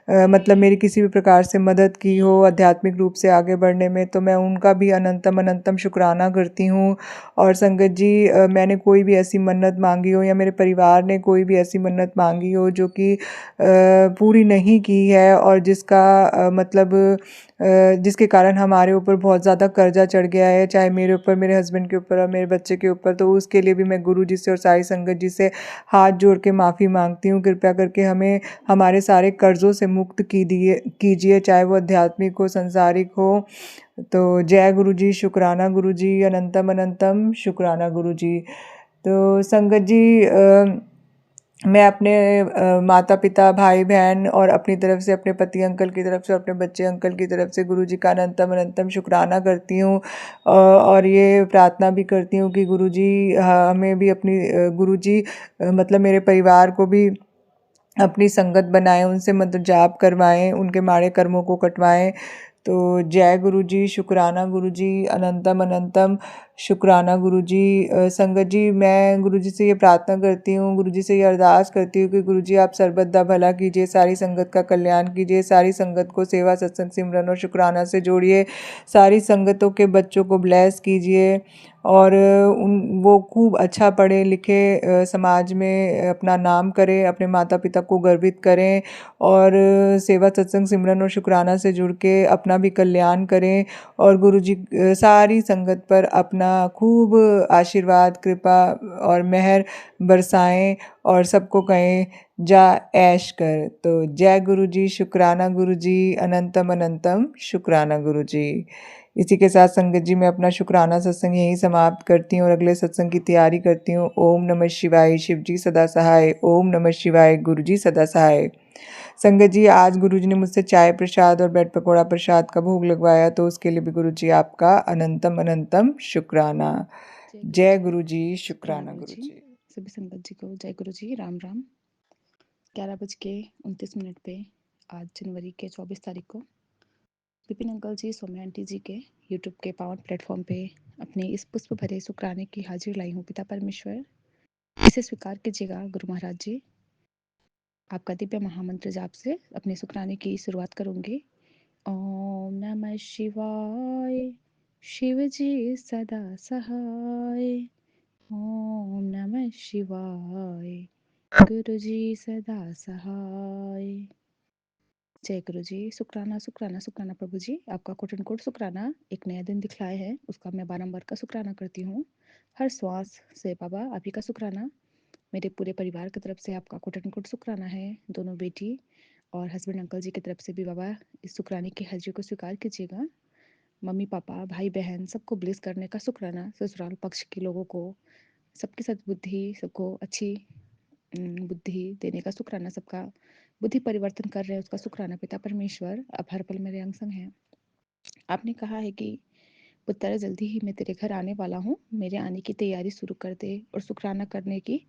मतलब मेरी किसी भी प्रकार से मदद की हो आध्यात्मिक रूप से आगे बढ़ने में, तो मैं उनका भी अनंतम अनंतम शुक्राना करती हूँ। और संगत जी, मैंने कोई भी ऐसी मन्नत मांगी हो, या मेरे परिवार ने कोई भी ऐसी मन्नत मांगी हो जो कि पूरी नहीं की है, और जिसका मतलब जिसके कारण हमारे ऊपर बहुत ज़्यादा कर्जा चढ़ गया है, चाहे मेरे ऊपर, मेरे हस्बैंड के ऊपर और मेरे बच्चे के ऊपर। तो उसके लिए भी मैं गुरु जी से और सारी संगत जी से हाथ जोड़ के माफ़ी मांगती हूँ। कृपया करके हमें हमारे सारे कर्ज़ों से मुक्त कीजिए, चाहे वो आध्यात्मिक हो, संसारिक हो। तो जय गुरु जी, शुक्राना गुरु जी, अनंतम अनंतम शुक्राना गुरु जी। तो संगत जी, मैं अपने माता पिता, भाई बहन और अपनी तरफ से, अपने पति अंकल की तरफ से और अपने बच्चे अंकल की तरफ से गुरु जी का अनंतम अनंतम शुक्राना करती हूँ। और ये प्रार्थना भी करती हूँ कि गुरु जी हमें भी अपनी गुरु जी मतलब मेरे परिवार को भी अपनी संगत बनाएं, उनसे मंत्र जाप करवाएं, उनके माड़े कर्मों को कटवाएं। तो जय गुरु जी, शुक्राना गुरु जी, अनंतम अनंतम शुक्राना गुरु जी। संगत जी, मैं गुरु जी से ये प्रार्थना करती हूँ, गुरु जी से ये अरदास करती हूँ कि गुरु जी आप सर्वदा भला कीजिए, सारी संगत का कल्याण कीजिए, सारी संगत को सेवा, सत्संग, सिमरन और शुक्राना से जोड़िए, सारी संगतों के बच्चों को ब्लेस कीजिए और वो खूब अच्छा पढ़े लिखे, समाज में अपना नाम करें, अपने माता पिता को गर्वित करें और सेवा, सत्संग, सिमरन और शुक्राना से जुड़ के अपना भी कल्याण करें और गुरु जी सारी संगत पर अपना खूब आशीर्वाद, कृपा और मेहर बरसाएं और सबको कहें जा ऐश कर। तो जय गुरु जी, शुक्राना गुरु जी, अनंतम अनंतम शुक्राना गुरु जी। इसी के साथ संगत जी मैं अपना शुक्राना सत्संग यहीं समाप्त करती हूँ और अगले सत्संग की तैयारी करती हूँ। ओम नमः शिवाय, शिव जी सदा सहाय। ओम नमः शिवाय, गुरु जी सदा सहाय। संगत जी, आज गुरु जी ने मुझसे चाय प्रसाद और ब्रेड पकौड़ा प्रसाद का भोग लगवाया, तो उसके लिए भी गुरु जी आपका अनंतम अनंतम शुक्राना। जय गुरु जी, शुक्राना गुरु जी। सभी संगत जी को जय गुरु जी, राम राम। 11:29 पे आज जनवरी के 24 तारीख को विपिन अंकल जी, सौम्या आंटी जी के यूट्यूब के पावन प्लेटफॉर्म पे अपने इस पुष्प भरे शुक्राने की हाजिर लाई हूँ। पिता परमेश्वर, इसे स्वीकार कीजिएगा। गुरु महाराज जी, आपका दिव्य महामंत्र जाप से अपने शुक्राने की शुरुआत करूंगी। ओम नमः शिवाय, शिव जी सदा सहाय। ओम नमः शिवाय, गुरु जी सदा सहाय। जय गुरु जी। शुक्राना शुक्राना शुक्राना प्रभु जी, आपका कोट एंड कोट शुक्राना। एक नया दिन दिखलाए है, उसका मैं बारंबार का शुक्राना करती हूँ। हर श्वास से बाबा आप ही का शुक्राना। मेरे पूरे परिवार की तरफ से आपका कोट एंड कोट शुक्राना है। दोनों बेटी और हस्बैंड अंकल जी की तरफ से भी बाबा इस शुक्राने की हाजिरी को स्वीकार कीजिएगा। मम्मी पापा, भाई बहन सबको ब्लेस करने का शुक्राना। ससुराल पक्ष के लोगों को, सबकी सद्बुद्धि, सबको अच्छी बुद्धि देने का शुक्राना। सबका बुद्धि परिवर्तन कर रहे हैं उसका शुक्राना। पिता परमेश्वर, आप हर पल मेरे अंग संग हैं। आपने कहा है कि पुत्र जल्दी ही मैं तेरे घर आने वाला हूँ, मेरे आने की तैयारी शुरू कर दे और शुक्राना करने की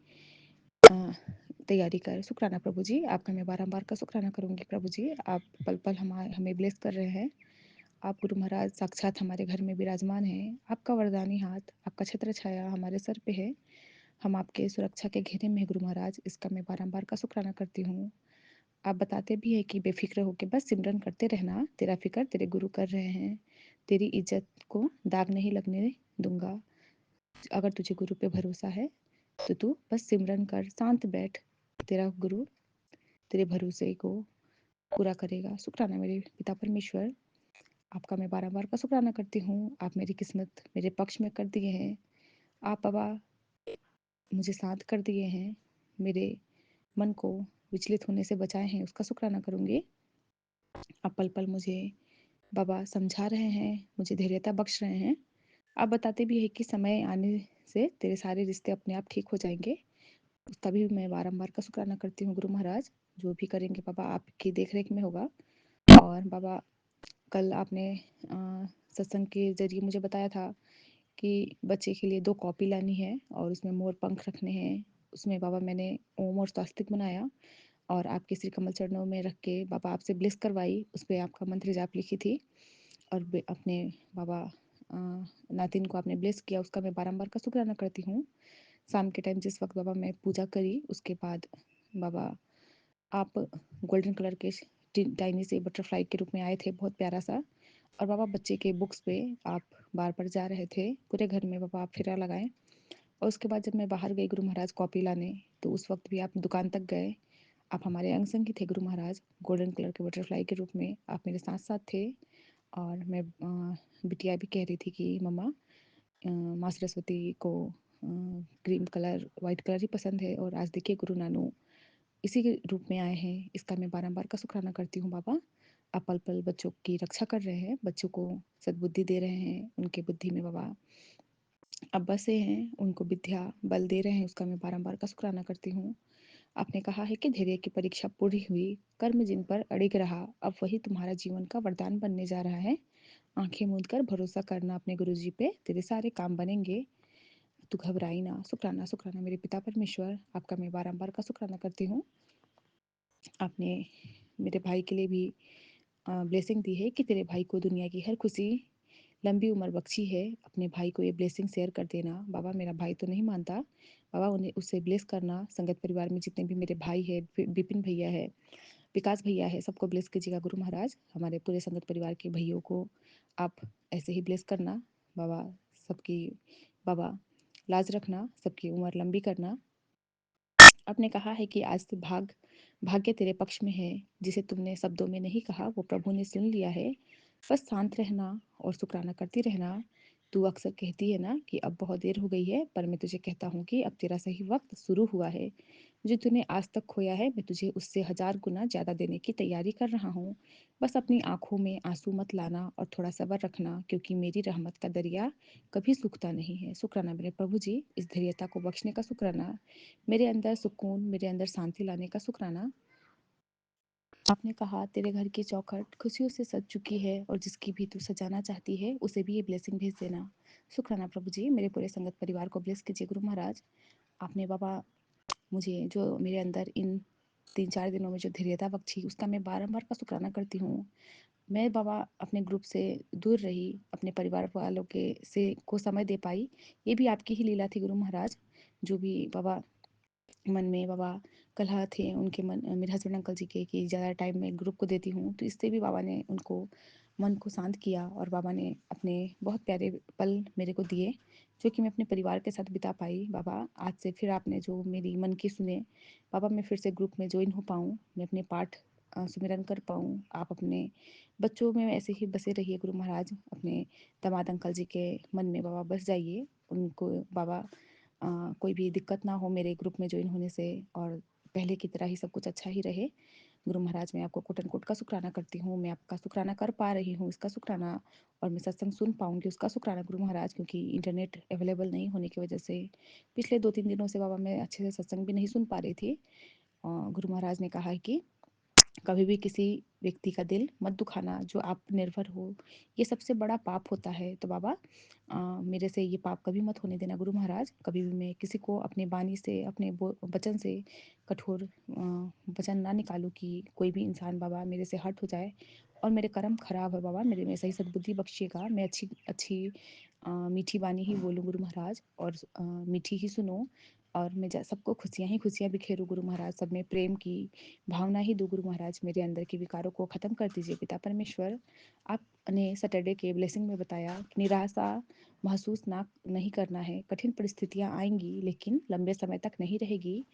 तैयारी कर। शुक्राना प्रभु जी, आपका मैं बारंबार का शुक्राना करूंगी। प्रभु जी, आप पल पल हमें ब्लेस कर रहे हैं। आप गुरु महाराज साक्षात हमारे घर में विराजमान हैं। आपका वरदानी हाथ, आपका छत्र छाया हमारे सर पे है। हम आपके सुरक्षा के घेरे में हैं गुरु महाराज, इसका मैं बारंबार का शुक्राना करती हूँ। आप बताते भी हैं कि बेफिक्र होकर बस सिमरन करते रहना, तेरा फिक्र तेरे गुरु कर रहे हैं। तेरी इज्जत को दाग नहीं लगने दूंगा। अगर तुझे गुरु पे भरोसा है तो तू बस सिमरन कर, शांत बैठ, तेरा गुरु तेरे भरोसे को पूरा करेगा। शुक्राना मेरे पिता परमेश्वर, आपका मैं बारंबार का शुक्राना करती हूँ। आप मेरी किस्मत मेरे पक्ष में कर दिए हैं। आप बाबा मुझे शांत कर दिए हैं, मेरे मन को विचलित होने से बचाए हैं, उसका शुक्राना करूंगी। आप पल पल मुझे बाबा समझा रहे हैं, मुझे धैर्यता बख्श रहे हैं। आप बताते भी हैं कि समय आने से तेरे सारे रिश्ते अपने आप ठीक हो जाएंगे, उसका भी मैं बारंबार का शुक्राना करती हूँ। गुरु महाराज, जो भी करेंगे बाबा आपकी देख रेख में होगा। और बाबा, कल आपने सत्संग के जरिए मुझे बताया था कि बच्चे के लिए 2 कॉपी लानी है और उसमें मोर पंख रखने हैं। उसमें बाबा मैंने ओम और स्वास्तिक बनाया और आपके श्री कमल चरणों में रख के बाबा आपसे ब्लेस करवाई। उस पर आपका मंत्र जाप लिखी थी और अपने बाबा नातिन को आपने ब्लेस किया, उसका मैं बारंबार का शुक्राना करती हूँ। शाम के टाइम जिस वक्त बाबा मैं पूजा करी, उसके बाद बाबा आप गोल्डन कलर के टाइनी से बटरफ्लाई के रूप में आए थे, बहुत प्यारा सा। और बाबा बच्चे के बुक्स पे आप बार बार जा रहे थे, पूरे घर में बाबा आप फेरा लगाए। और उसके बाद जब मैं बाहर गई गुरु महाराज कॉपी लाने, तो उस वक्त भी आप दुकान तक गए। आप हमारे अंग संगी थे गुरु महाराज, गोल्डन कलर के बटरफ्लाई के रूप में आप मेरे साथ साथ थे। और मैं बिटिया भी कह रही थी कि मम्मा माँ सरस्वती को क्रीम कलर वाइट कलर ही पसंद है, और आज देखिए गुरु नानू इसी के रूप में आए हैं। इसका मैं बारंबार का शुक्राना करती हूँ बाबा। आप पल पल बच्चों की रक्षा कर रहे हैं, बच्चों को सद्बुद्धि दे रहे हैं, उनके बुद्धि में बाबा अब बसे हैं, उनको विद्या बल दे रहे हैं, उसका मैं बारंबार का शुक्राना करती हूँ। आपने कहा है कि धैर्य की परीक्षा पूरी हुई, कर्म जिन पर अड़िग रहा, अब वही तुम्हारा जीवन का वरदान बनने जा रहा है। आंखें मूंद कर भरोसा करना अपने गुरु जी पे, तेरे सारे काम बनेंगे, तू घबराई ना। शुक्राना शुक्राना मेरे पिता परमेश्वर, आपका मैं बारंबार का शुक्राना करती हूँ। आपने मेरे भाई के लिए भी ब्लेसिंग दी है कि तेरे भाई को दुनिया की हर खुशी लंबी उम्र बख्शी है। अपने भाई को ये ब्लेसिंग शेयर कर देना बाबा। मेरा भाई तो नहीं मानता बाबा, उन्हें उससे ब्लेस करना। संगत परिवार में जितने भी मेरे भाई है, विपिन भैया है, विकास भैया है, सबको ब्लेस कीजिएगा गुरु महाराज। हमारे पूरे संगत परिवार के भाइयों को आप ऐसे ही ब्लेस करना बाबा। सबकी बाबा लाज रखना, सबकी उम्र लंबी करना। आपने कहा है कि आज से भाग्य तेरे पक्ष में है, जिसे तुमने शब्दों में नहीं कहा वो प्रभु ने सुन लिया है। बस शांत रहना और शुक्राना करती रहना। तू अक्सर कहती है ना कि अब बहुत देर हो गई है, पर मैं तुझे कहता हूँ कि अब तेरा सही वक्त शुरू हुआ है। जो तूने आज तक खोया है, मैं तुझे उससे 1000 गुना ज़्यादा देने की तैयारी कर रहा हूँ। बस अपनी आंखों में आंसू मत लाना और थोड़ा सब्र रखना, क्योंकि मेरी रहमत का दरिया कभी सूखता नहीं है। शुक्राना मेरे प्रभु जी, इस धैर्यता को बख्शने का शुक्राना, मेरे अंदर सुकून, मेरे अंदर शांति लाने का शुक्राना। आपने कहा तेरे घर की चौखट खुशियों से सज चुकी है, और जिसकी भी तू सजाना चाहती है उसे भी ये ब्लेसिंग भेज देना। शुक्राना प्रभु जी, मेरे पूरे संगत परिवार को ब्लेस कीजिए गुरु महाराज। आपने बाबा मुझे जो मेरे अंदर इन 3-4 दिनों में जो धैर्यता बख्शी, उसका मैं बारंबार का शुक्राना करती हूँ। मैं बाबा अपने ग्रुप से दूर रही, अपने परिवार वालों के से को समय दे पाई, ये भी आपकी ही लीला थी गुरु महाराज। जो भी बाबा मन में बाबा कलह थे उनके मन, मेरे हस्बैंड अंकल जी के, कि ज़्यादा टाइम मैं ग्रुप को देती हूँ, तो इससे भी बाबा ने उनको मन को शांत किया, और बाबा ने अपने बहुत प्यारे पल मेरे को दिए, जो कि मैं अपने परिवार के साथ बिता पाई। बाबा आज से फिर आपने जो मेरी मन की सुने बाबा, मैं फिर से ग्रुप में ज्वाइन हो पाऊँ, मैं अपने पाठ सुमिरन कर पाऊँ। आप अपने बच्चों में ऐसे ही बसे रहिए गुरु महाराज। अपने दामाद अंकल जी के मन में बाबा बस जाइए, उनको बाबा कोई भी दिक्कत ना हो मेरे ग्रुप में ज्वाइन होने से, और पहले की तरह ही सब कुछ अच्छा ही रहे। गुरु महाराज मैं आपको कोटन कोट का शुक्राना करती हूँ, मैं आपका शुक्राना कर पा रही हूँ इसका शुक्राना, और मैं सत्संग सुन पाऊँगी उसका शुक्राना गुरु महाराज, क्योंकि इंटरनेट अवेलेबल नहीं होने की वजह से पिछले 2-3 दिनों से बाबा मैं अच्छे से सत्संग भी नहीं सुन पा रही थी। गुरु महाराज ने कहा है कि कभी भी किसी व्यक्ति का दिल मत दुखाना, जो आप निर्भर हो, ये सबसे बड़ा पाप होता है। तो बाबा मेरे से ये पाप कभी मत होने देना गुरु महाराज। कभी भी मैं किसी को अपने वाणी से, अपने वचन से कठोर वचन ना निकालूं कि कोई भी इंसान बाबा मेरे से हट हो जाए, और मेरे कर्म खराब है बाबा, मेरे में सही सद्बुद्धि बख्शिएगा। मैं अच्छी अच्छी मीठी वाणी ही बोलूँ गुरु महाराज, और मीठी ही सुनो, और मैं सबको खुशियाँ ही खुशियाँ बिखेरूँ गुरु महाराज। सब में प्रेम की भावना ही दो गुरु महाराज। मेरे अंदर के विकारों को ख़त्म कर दीजिए पिता परमेश्वर। आपने सैटरडे के ब्लेसिंग में बताया कि निराशा महसूस ना नहीं करना है। कठिन परिस्थितियाँ आएंगी, लेकिन लंबे समय तक नहीं रहेगी।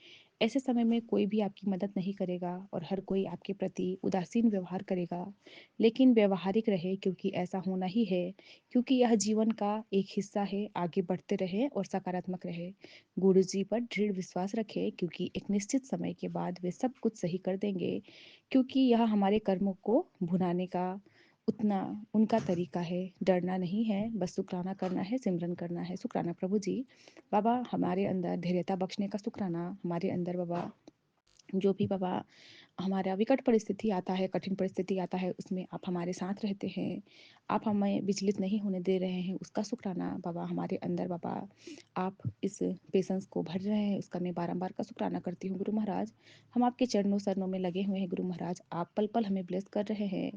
ऐसे समय में कोई भी आपकी मदद नहीं करेगा, और हर कोई आपके प्रति उदासीन व्यवहार करेगा, लेकिन व्यवहारिक रहे, क्योंकि ऐसा होना ही है, क्योंकि यह जीवन का एक हिस्सा है। आगे बढ़ते रहे और सकारात्मक रहे। गुरु जी पर दृढ़ विश्वास रखे, क्योंकि एक निश्चित समय के बाद वे सब कुछ सही कर देंगे, क्योंकि यह हमारे कर्मों को भुनाने का उतना उनका तरीका है। डरना नहीं है, बस शुक्राना करना है, सिमरन करना है। शुक्राना प्रभु जी। बाबा हमारे अंदर धैर्यता बख्शने का शुक्राना। हमारे अंदर बाबा जो भी बाबा हमारा विकट परिस्थिति आता है, कठिन परिस्थिति आता है, उसमें आप हमारे साथ रहते हैं, आप हमें विचलित नहीं होने दे रहे हैं, उसका शुक्राना बाबा। हमारे अंदर बाबा आप इस पेशेंस को भर रहे हैं, उसका मैं बारंबार का शुक्राना करती हूँ गुरु महाराज। हम आपके चरणों शरणों में लगे हुए हैं गुरु महाराज। आप पल पल हमें ब्लेस कर रहे हैं,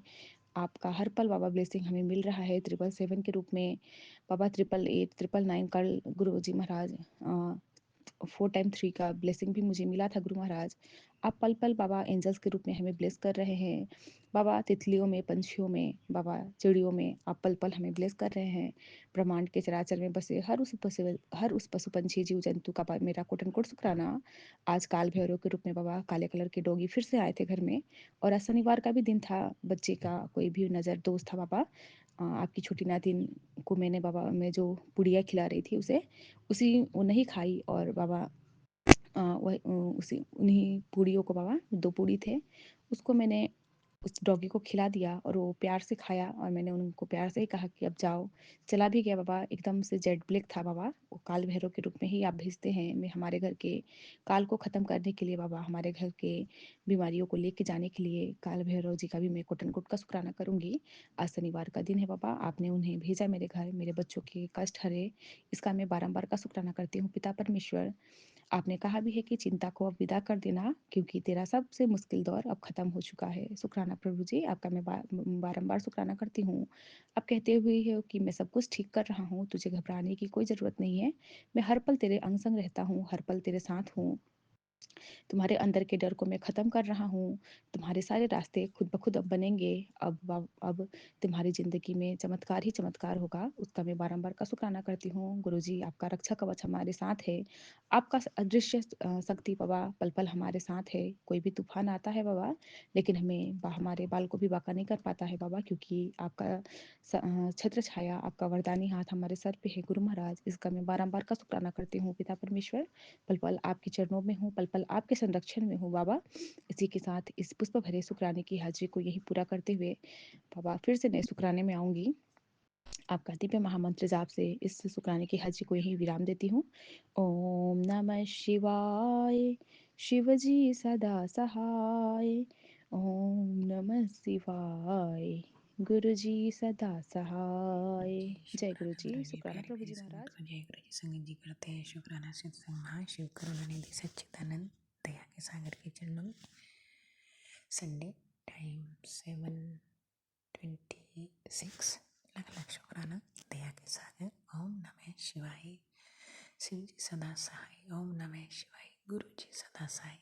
आपका हर पल बाबा ब्लेसिंग हमें मिल रहा है 777 के रूप में बाबा, 888 999 कल गुरु जी महाराज 4 टाइम 3 का ब्लेसिंग भी मुझे मिला था गुरु महाराज। आप पल-पल बाबा एंजल्स के रूप में हमें ब्लेस कर रहे हैं। बाबा तितलियों में, पंछियों में, बाबा चिड़ियों में आप पल-पल हमें ब्लेस कर रहे हैं। ब्रह्मांड के चराचर में बसे हर उस पशु, पंछी, जीव-जंतु का मेरा कोटि कोटि शुक्राना। आज काल भैरव के रूप में बाबा काले कलर के डॉगी फिर से आए थे घर में और आज शनिवार का भी दिन था। बच्चे का कोई भी नज़र दोस्त था बाबा। आपकी छोटी नातिन को मैंने बाबा मैं जो पुड़िया खिला रही थी उसी वो नहीं खाई और बाबा उसी उन्हीं पूड़ियों को बाबा 2 पूड़ी थे, उसको मैंने उस डॉगी को खिला दिया और वो प्यार से खाया और मैंने उनको प्यार से ही कहा कि अब जाओ। चला भी गया बाबा, एकदम से जेट ब्लैक था बाबा, वो काल भैरव के रूप में ही आप भेजते हैं। मैं हमारे घर के काल को ख़त्म करने के लिए बाबा, हमारे घर के बीमारियों को लेके जाने के लिए काल भैरव जी का भी मैं कोटन-कोट का शुक्राना करूँगी। आज शनिवार का दिन है बाबा, आपने उन्हें भेजा मेरे घर, मेरे बच्चों के कष्ट हरे, इसका मैं बारंबार का शुक्राना करती हूँ पिता परमेश्वर। आपने कहा भी है कि चिंता को अब विदा कर देना क्योंकि तेरा सबसे मुश्किल दौर अब खत्म हो चुका है। शुक्राना प्रभु जी, आपका मैं बारंबार शुक्राना करती हूँ। आप कहते हुए हो कि मैं सब कुछ ठीक कर रहा हूँ, तुझे घबराने की कोई ज़रूरत नहीं है। मैं हर पल तेरे अंग संग रहता हूँ, हर पल तेरे साथ हूँ। तुम्हारे अंदर के डर को मैं ख़त्म कर रहा हूँ। तुम्हारे सारे रास्ते खुद ब खुद अब बनेंगे। अब तुम्हारी ज़िंदगी में चमत्कार ही चमत्कार होगा। उसका मैं बारंबार का शुक्राना करती हूँ। गुरुजी, आपका रक्षा कवच हमारे साथ है। आपका अदृश्य शक्ति बाबा पल-पल हमारे साथ है। कोई भी तूफ़ान आता है बाबा, लेकिन हमें हमारे बाल को भी बांका नहीं कर पाता है बाबा क्योंकि आपका छत्र छाया, आपका वरदानी हाथ हमारे सर पे है गुरु महाराज। इसका मैं बारंबार का शुक्राना करती हूँ पिता परमेश्वर। पल-पल आपके चरणों में हूँ, पल-पल आपके संरक्षण में हूँ बाबा। इसी के साथ इस पुष्प भरे शुक्राने की हाजिरी को यही पूरा करते हुए बाबा फिर से नए शुक्राने में आऊँगी। आपका दिव्य महामंत्र जाप से इस शुक्राने की हाजिरी को यही विराम देती हूँ। ओम नमः शिवाय, शिव जी सदा सहाय। ओम नमः शिवाय, गुरु जी सदा सहाय। जय गुरु शुक्राना जी, गुरु जी, शुक्राना प्यारी प्रभु प्यारी जी संगत महाराज। को जय गुरु जी। संगत जी करते हैं शुक्राना सत्संग महाशिव करुणानिधि सच्चिदानंद दया के सागर के चरणों में। Sunday time 7:26। लख लख शुक्राना दया के सागर। ओम नमः शिवाय, शिव जी सदा सहाय। ओम नमः शिवाय, गुरु जी सदा सहाय।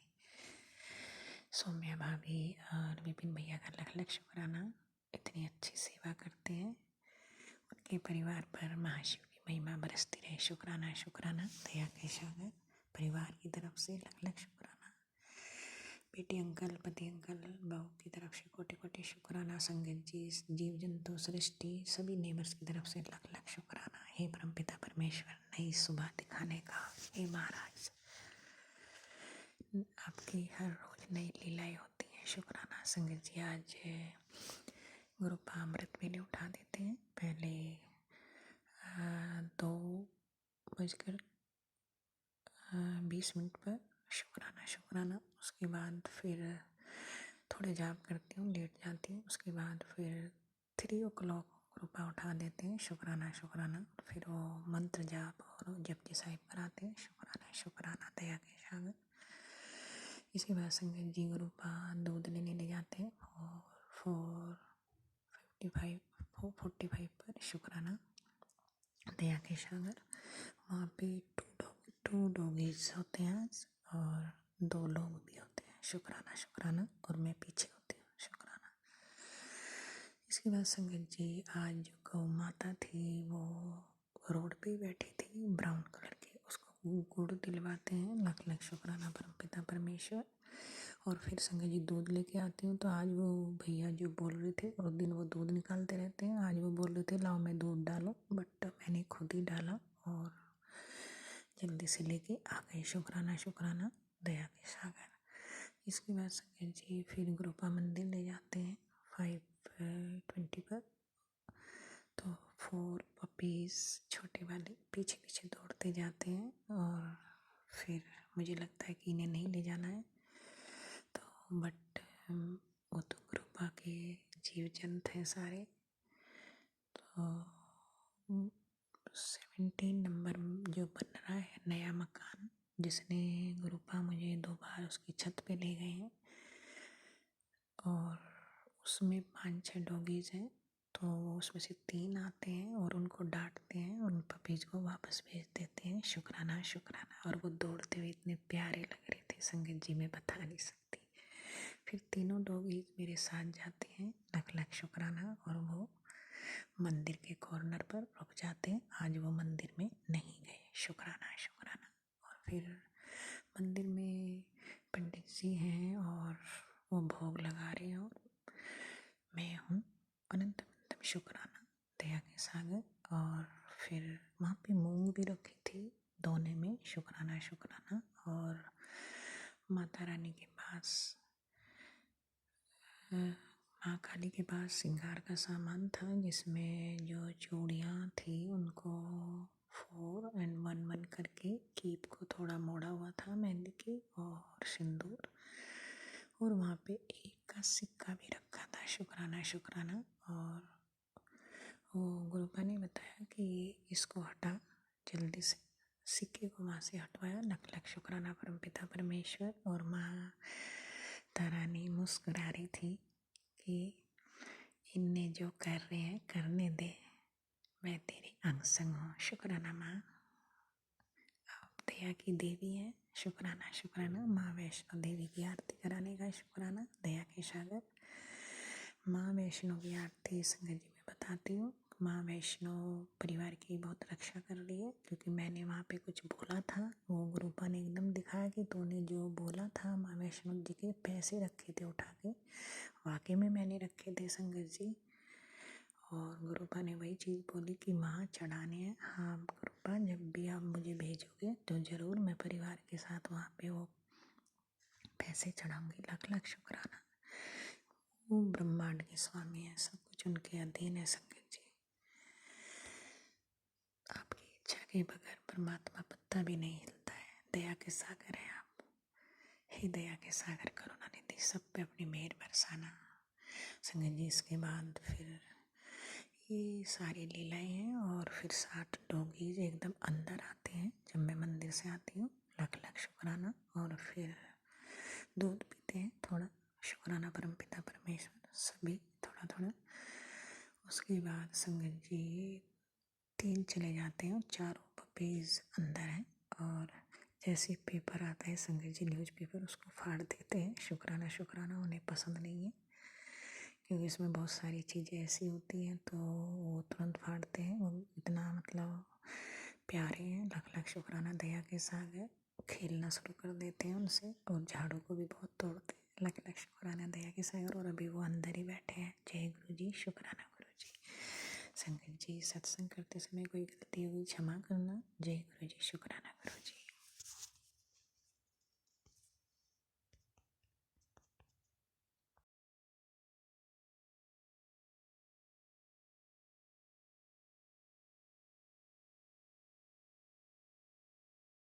सौम्या भाभी और विपिन भैया का लख लख शुक्राना, इतनी अच्छी सेवा करते हैं। उनके परिवार पर महाशिव की महिमा बरसती रहे। शुक्राना शुक्राना दया के सागर। परिवार की तरफ से लख लख शुक्राना। बेटी अंकल, पति अंकल, बहू की तरफ से कोटि कोटि शुक्राना। संगत जी, जीव जंतु, सृष्टि, सभी नेबर्स की तरफ से लख लख शुक्राना। हे परमपिता परमेश्वर, नई सुबह दिखाने का हे महाराज, आपकी हर रोज नई लीलाएं होती हैं। शुक्राना। संगत जी, आज गुरु का अमृत वेले उठा देते हैं। पहले 2:20 पर शुक्राना शुक्राना। उसके बाद फिर थोड़े जाप करती हूँ, लेट जाती हूँ। उसके बाद फिर 3 o'clock रुपा उठा देते हैं। शुक्राना शुक्राना। फिर वो मंत्र जाप और जपजी साहिब कराते हैं। शुक्राना शुक्राना दया के सागर। इसके बाद संगत जी गुरुपा दूध लेने ले जाते हैं और 4:45 पर शुक्राना दया के सागर। वहाँ पे 2 डॉगीज होते हैं आज और 2 लोग भी होते हैं। शुक्राना शुक्राना। और मैं पीछे होती हूँ। शुक्राना। इसके बाद संगत जी, आज जो गौ माता थी वो रोड पे ही बैठी थी, ब्राउन कलर की, उसको गुड़ दिलवाते हैं। लख लख शुक्राना परमपिता परमेश्वर। और फिर संगत जी दूध लेके आती हूँ तो आज वो भैया जो बोल रहे थे, और दिन वो दूध निकालते रहते हैं, आज वो बोल रहे थे लाओ मैं दूध डालूं, बट मैंने खुद ही डाला और जल्दी से लेके आ गए। शुक्राना शुक्राना दया के सागर। इसके बाद संगत जी फिर गुरुपा मंदिर ले जाते हैं 5:20 पर। तो 4 पपीज़ छोटे वाले पीछे पीछे दौड़ते जाते हैं और फिर मुझे लगता है कि इन्हें नहीं ले जाना है, तो बट वो तो गुरुपा के जीव जंत हैं सारे। तो 17 नंबर जो बन रहा है नया मकान, जिसने गुरुपा मुझे 2 बार उसकी छत पे ले गए हैं और उसमें 5-6 डॉगीज हैं तो उसमें से 3 आते हैं और उनको डांटते हैं, उन पपीज को वापस भेज देते हैं। शुक्राना शुक्राना। और वो दौड़ते हुए इतने प्यारे लग रहे थे संगत जी, मैं बता नहीं सकती। फिर तीनों डॉगीज मेरे साथ जाते हैं, लख लख शुक्राना। और वो मंदिर के कॉर्नर पर रुक जाते हैं। आज वो मंदिर में नहीं गए, शुक्राना शुक्राना। और फिर मंदिर में पंडित जी हैं और वो भोग लगा रहे हैं और मैं हूँ। अनंत अनंत शुक्राना, दया के सागर। और फिर वहाँ पे मूंग भी रखी थी दोने में, शुक्राना शुक्राना। और माता रानी के पास माँ काली के पास श्रृंगार का सामान था, जिसमें जो चूड़ियाँ थी उनको 4 and 1 करके कीप को थोड़ा मोड़ा हुआ था, मेहंदी की और सिंदूर। और वहाँ पे 1 का सिक्का भी रखा था, शुक्राना शुक्राना। और वो गुरुपा ने बताया कि इसको हटा जल्दी से, सिक्के को वहाँ से हटवाया। लख लख शुक्राना परमपिता परमेश्वर। और माँ तारानी मुस्कुरा रही थी कि इनने जो कर रहे हैं करने दे, मैं तेरी अंग संग हूँ। शुक्राना माँ, आप दया की देवी है, शुक्राना शुक्राना। माँ वैष्णो देवी की आरती कराने का शुक्राना, दया के सागर। माँ वैष्णो की आरती संगत जी में बताती हूँ। माँ वैष्णो परिवार की बहुत रक्षा कर रही है, क्योंकि मैंने वहाँ पे कुछ बोला था, वो गुरुपा ने एकदम दिखाया कि तूने जो बोला था माँ वैष्णो जी के पैसे रखे थे उठा के, वाकई में मैंने रखे थे संगत जी। और गुरुपा ने वही चीज़ बोली कि माँ चढ़ाने हैं। हाँ गुरुपा, जब भी आप मुझे भेजोगे तो ज़रूर मैं परिवार के साथ वहाँ पे वो पैसे चढ़ाऊँगी। लख लख शुक्राना। वो ब्रह्मांड के स्वामी हैं, सब कुछ उनके अधीन है संगत जी। आपकी इच्छा के बगैर परमात्मा पत्ता भी नहीं हिलता है। दया के सागर है आप, हे दया के सागर, करुणा निधि, सब पे अपनी मेहर बरसाना संगत जी। इसके बाद फिर ये सारी लीलाएं हैं। और फिर 60 डॉगीज एकदम अंदर आते हैं जब मैं मंदिर से आती हूँ, लख लख शुक्राना। और फिर दूध पीते हैं थोड़ा, शुक्राना परमपिता परमेश्वर, सभी थोड़ा थोड़ा। उसके बाद संगत जी 3 चले जाते हैं और 4 पपीज़ अंदर हैं। और जैसे पेपर आता है संगत जी, न्यूज़ पेपर, उसको फाड़ देते हैं। शुक्राना शुक्राना, उन्हें पसंद नहीं है क्योंकि इसमें बहुत सारी चीज़ें ऐसी होती हैं, तो वो तुरंत फाड़ते हैं। वो इतना मतलब प्यारे हैं, लख लख शुक्राना, दया के सागर। खेलना शुरू कर देते हैं उनसे और झाड़ू को भी बहुत तोड़ते हैं। लख लख शुक्राना, दया के सागर। और अभी वो अंदर ही बैठे हैं। जय गुरु जी, शुक्राना गुरु जी। संगत जी, सत्संग करते समय कोई गलती हुई क्षमा करना। जय गुरु जी, शुक्राना गुरु जी।